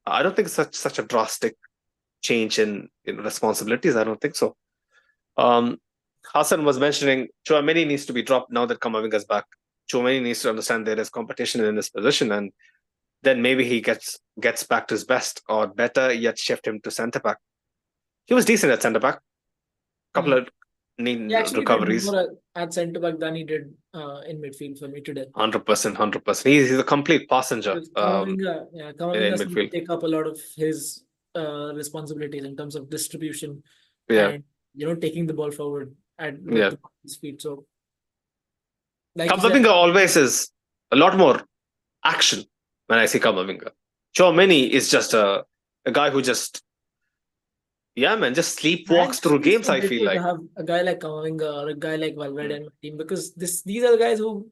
I don't think such a drastic change in responsibilities. I don't think so. Um, Hassan was mentioning Chouameni needs to be dropped now that Kamavinga's back. Chouameni needs to understand there is competition in this position, and then maybe he gets back to his best, or better yet, shift him to centre back. He was decent at centre back. Couple
Mm.
of need
He actually did
recoveries.
more at centre back than he did in midfield for me today.
100%, 100%. He's a complete passenger.
Because Kamavinga, yeah,
In
Kamavinga seemed to
midfield.
take up a lot of his responsibilities in terms of distribution
Yeah,
and taking the ball forward at with
yeah.
the speed. So, like you said,
Kamavinga always is a lot more action when I see Kamavinga. Chouameni is just a guy who just, yeah, man, just
man, it
sleepwalks
just
through
feels
games,
so
I feel
grateful to
like.
have a guy like Kamavinga or a guy like Valverde
Mm.
in my team because these are the guys who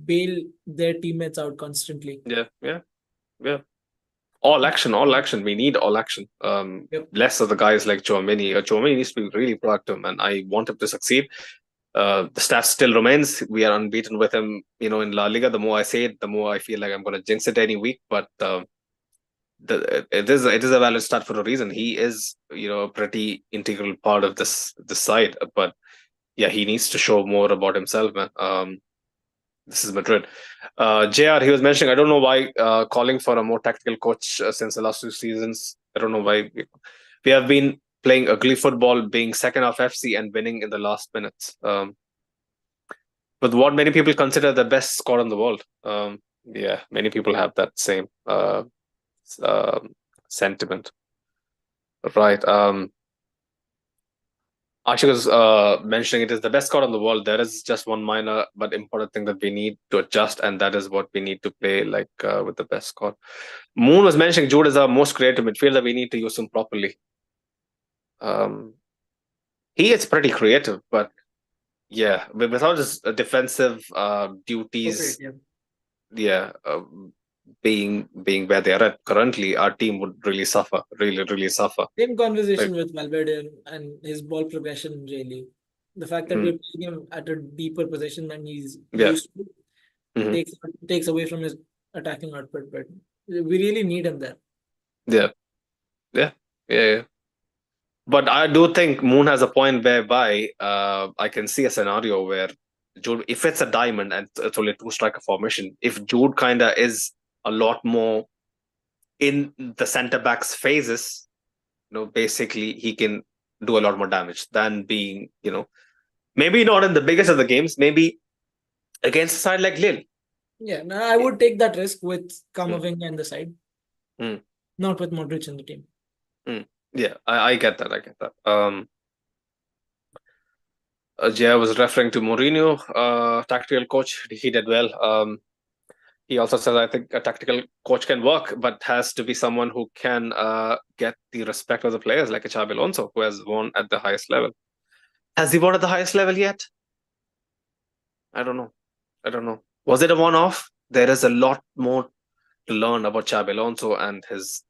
bail their teammates out constantly.
Yeah, yeah, yeah. All action, all action. We need all action.
Yep.
Less of the guys like Chouameni. Chouameni needs to be really proactive, and I want him to succeed. The stats still remains. We are unbeaten with him, in La Liga. The more I say it, the more I feel like I'm going to jinx it any week. But it is a valid start for a reason. He is, a pretty integral part of this side. But yeah, he needs to show more about himself, man. This is Madrid. JR, he was mentioning, I don't know why calling for a more tactical coach since the last 2 seasons. I don't know why. We have been playing ugly football, being second half FC and winning in the last minutes. With what many people consider the best squad in the world. Yeah, many people have that same uh, sentiment. Right. Ashik was mentioning it is the best squad in the world. There is just one minor but important thing that we need to adjust, and that is what we need to play like with the best squad. Moon was mentioning Jude is our most creative midfielder. We need to use him properly. He is pretty creative, but yeah, without his defensive
Okay.
duties,
Yeah.
yeah, being where they are at currently, our team would really suffer, really suffer.
Same conversation
Like,
with Valverde and his ball progression, really. The fact that
mm,
we're playing him at a deeper position than he's
yeah,
used to
hmm
takes away from his attacking output. But we really need him there.
yeah, yeah, yeah. But I do think Moon has a point whereby I can see a scenario where Jude, if it's a diamond and it's only two striker formation, if Jude kinda is a lot more in the centre backs phases, basically he can do a lot more damage than being, maybe not in the biggest of the games, maybe against a side like Lille.
Yeah, no, I would take that risk with
Mm,
Kamavinga in the side,
mm,
not with Modric in the team.
mm. Yeah, I get that. I get that. Jay was referring to Mourinho, tactical coach. He did well. He also says, I think a tactical coach can work, but has to be someone who can get the respect of the players, like a Xabi Alonso, who has won at the highest level. Has he won at the highest level yet? I don't know. I don't know. Was it a one-off? There is a lot more to learn about Xabi Alonso and his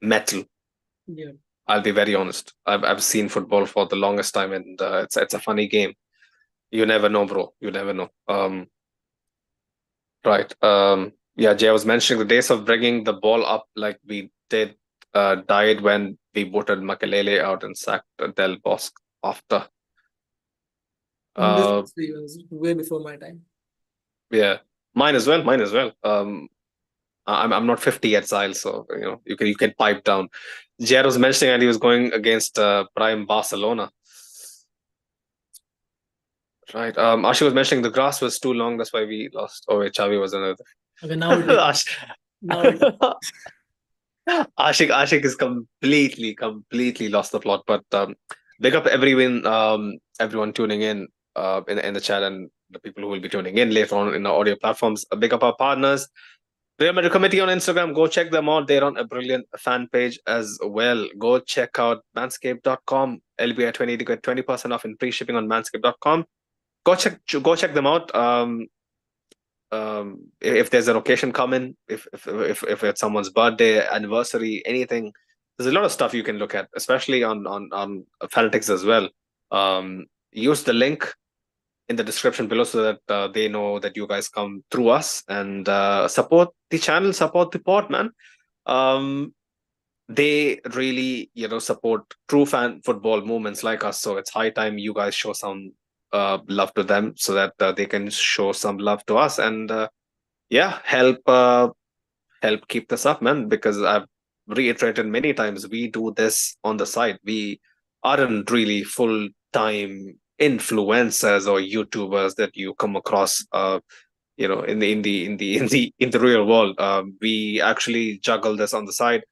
metal.
Yeah.
I'll be very honest. I've seen football for the longest time, and it's a funny game. You never know, bro. You never know. Right. Yeah, Jay was mentioning the days of bringing the ball up like we did died when we voted Makalele out and sacked Del Bosque after.
This
Uh,
was way before my time.
yeah, mine as well. Mine as well. I'm not 50 yet, Sile, so you can pipe down. Jay was mentioning and he was going against Prime Barcelona. Right. Ashi was mentioning the grass was too long, that's why we lost. Oh wait, Chavi was another.
Okay, now it makes sense. Now it
Ashik is completely lost the plot. But big up everyone tuning in the chat and the people who will be tuning in later on in the audio platforms. Big up our partners. Real Madrid Committee on Instagram. Go check them out. They're on a brilliant fan page as well. Go check out manscaped.com. LBI 20 to get 20% off in free shipping on manscaped.com. Go check them out. If there's an occasion coming, if it's someone's birthday, anniversary, anything, there's a lot of stuff you can look at, especially on fanatics as well. Use the link in the description below so that they know that you guys come through us and support the channel, support the pod, man. They really support true fan football movements like us, so it's high time you guys show some love to them so that they can show some love to us and yeah, help keep this up, man, because I've reiterated many times we do this on the side. We aren't really full time influencers or YouTubers that you come across in the real world. We actually juggle this on the side,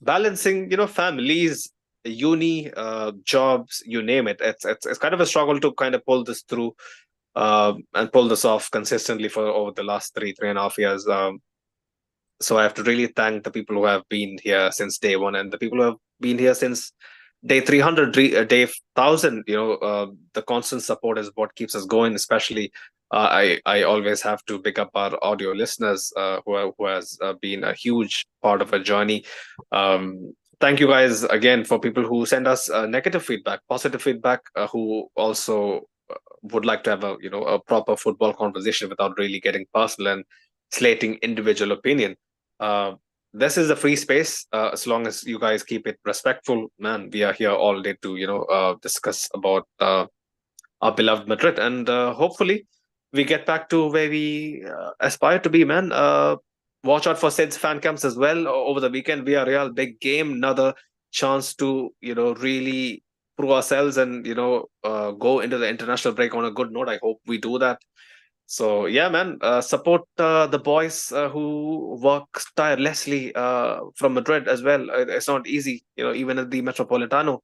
balancing families, uni, jobs, you name it. It's kind of a struggle to kind of pull this through and pull this off consistently for over the last 3.5 years. So I have to really thank the people who have been here since day one and the people who have been here since day 300, day 1,000. The constant support is what keeps us going. Especially, I always have to pick up our audio listeners who has been a huge part of our journey. Thank you guys again for people who send us negative feedback, positive feedback, who also would like to have a proper football conversation without really getting personal and slating individual opinion. Uh, this is a free space. As long as you guys keep it respectful, man, we are here all day to discuss about our beloved Madrid, and hopefully we get back to where we aspire to be, man. Watch out for Sid's fan camps as well over the weekend. We are real big game, another chance to really prove ourselves and go into the international break on a good note. I hope we do that. So yeah, man, support the boys who work tirelessly from Madrid as well. It's not easy, even at the Metropolitano.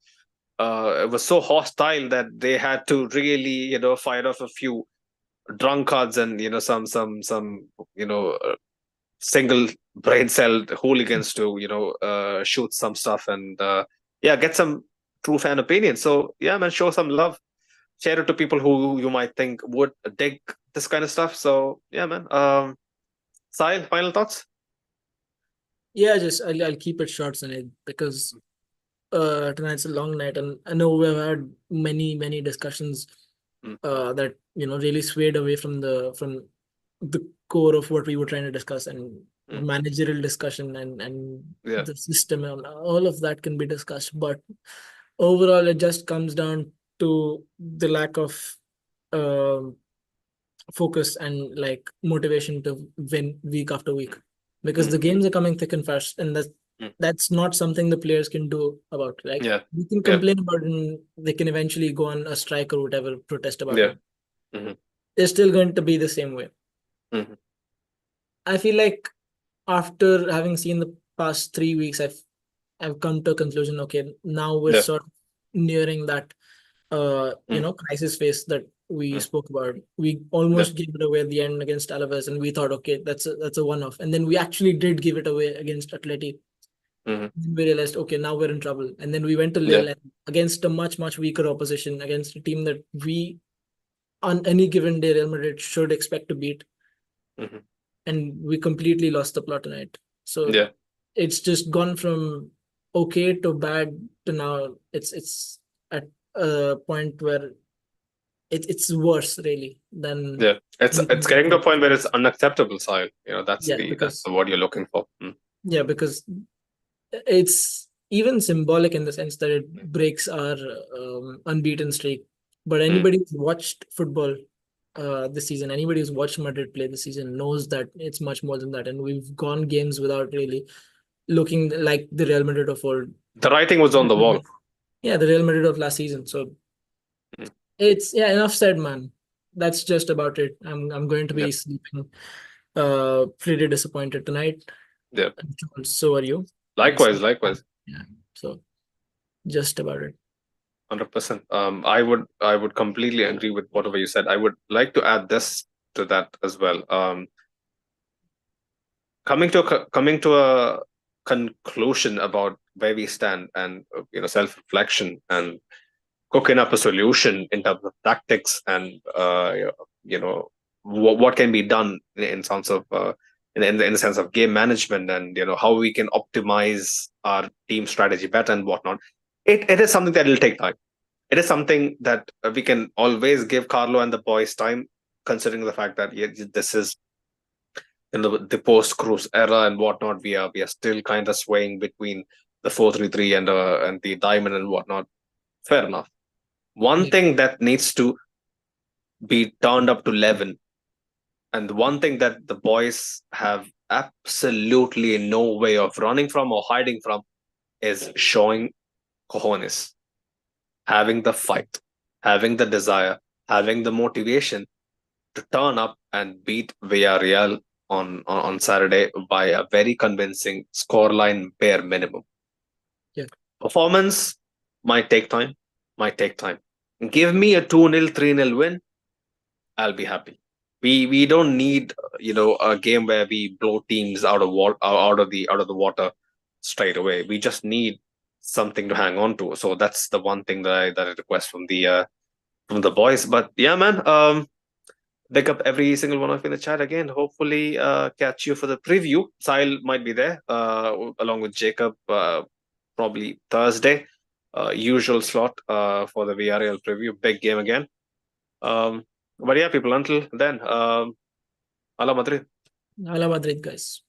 It was so hostile that they had to really, fire off a few drunkards and some single brain cell hooligans to shoot some stuff and yeah, get some true fan opinion. So yeah, man, show some love, share it to people who you might think would dig this kind of stuff. So yeah, man. Sahil, final thoughts?
Yeah, just I'll keep it short, Sunil, because tonight's a long night, and I know we've had many discussions
Mm,
that really swayed away from the core of what we were trying to discuss, and
mm,
managerial discussion and
yeah.
the system and all of that can be discussed. But overall, it just comes down to the lack of um focus and like motivation to win week after week, because the
Mm,
games are coming thick and fast, and
mm,
that's not something the players can do about. Like,
yeah.
we can
Yeah.
complain about it and they can eventually go on a strike or whatever, protest about
Yeah.
it.
Hmm.
It's still going to be the same way.
Hmm.
I feel like after having seen the past 3 weeks, I've come to a conclusion. Okay, now we're
Yeah.
sort of nearing that
Mm,
crisis phase that we
mm,
spoke about. We
yeah.
almost gave it away at the end against Alaves, and we thought, okay, that's a one-off. And then we actually did give it away against Atleti.
Hmm.
Then we realized, okay, now we're in trouble. And then we went to
Yeah.
Lille and against a much weaker opposition, against a team that we, on any given day, Real Madrid should expect to beat,
Hmm.
and we completely lost the plot tonight. So
Yeah.
it's just gone from okay to bad to now it's at a point where it's worse really than
Yeah, it's
anything
getting to a
from
point where it's
France.
unacceptable, Sahil. That's
Yeah,
the
because
word you're looking for.
because it's even symbolic in the sense that it breaks our unbeaten streak. But
Mm.
anybody who's watched football this season, anybody who's watched Madrid play this season knows that it's much more than that. And we've gone games without really looking like the Real Madrid of old.
The writing was on the wall.
Yeah, the Real Madrid of last season. So
Mm.
it's yeah, enough said, man. That's just about it. I'm going to
Yeah,
be sleeping pretty disappointed tonight.
yeah.
So are you. It's
Likewise, likewise.
yeah. So just about it.
100%. I would completely agree with whatever you said. I would like to add this to that as well. Coming to a conclusion about where we stand, and self reflection, and cooking up a solution in terms of tactics, and what can be done in sense of in the sense of game management, and how we can optimize our team strategy better and whatnot. It is something that will take time. It is something that we can always give Carlo and the boys time, considering the fact that, yeah, this is in the post Cruz era and whatnot. We are still kind of swaying between the 4-3-3 and the diamond and whatnot. Fair enough. One
Yeah.
thing that needs to be turned up to 11, and the one thing that the boys have absolutely no way of running from or hiding from, is showing cojones, having the fight, having the desire, having the motivation to turn up and beat Villarreal on Saturday by a very convincing scoreline, bare minimum.
Yeah.
Performance might take time, might take time. Give me a 2-0, 3-0 win, I'll be happy. We don't need a game where we blow teams out of the water straight away. We just need something to hang on to. So that's the one thing that I request from the boys. But yeah, man, pick up every single one of you in the chat again. Hopefully, catch you for the preview. Sile might be there, along with Jacob, probably Thursday. Usual slot for the VRL preview. Big game again. But yeah, people, until then, Ala Madrid.
Hala Madrid, guys.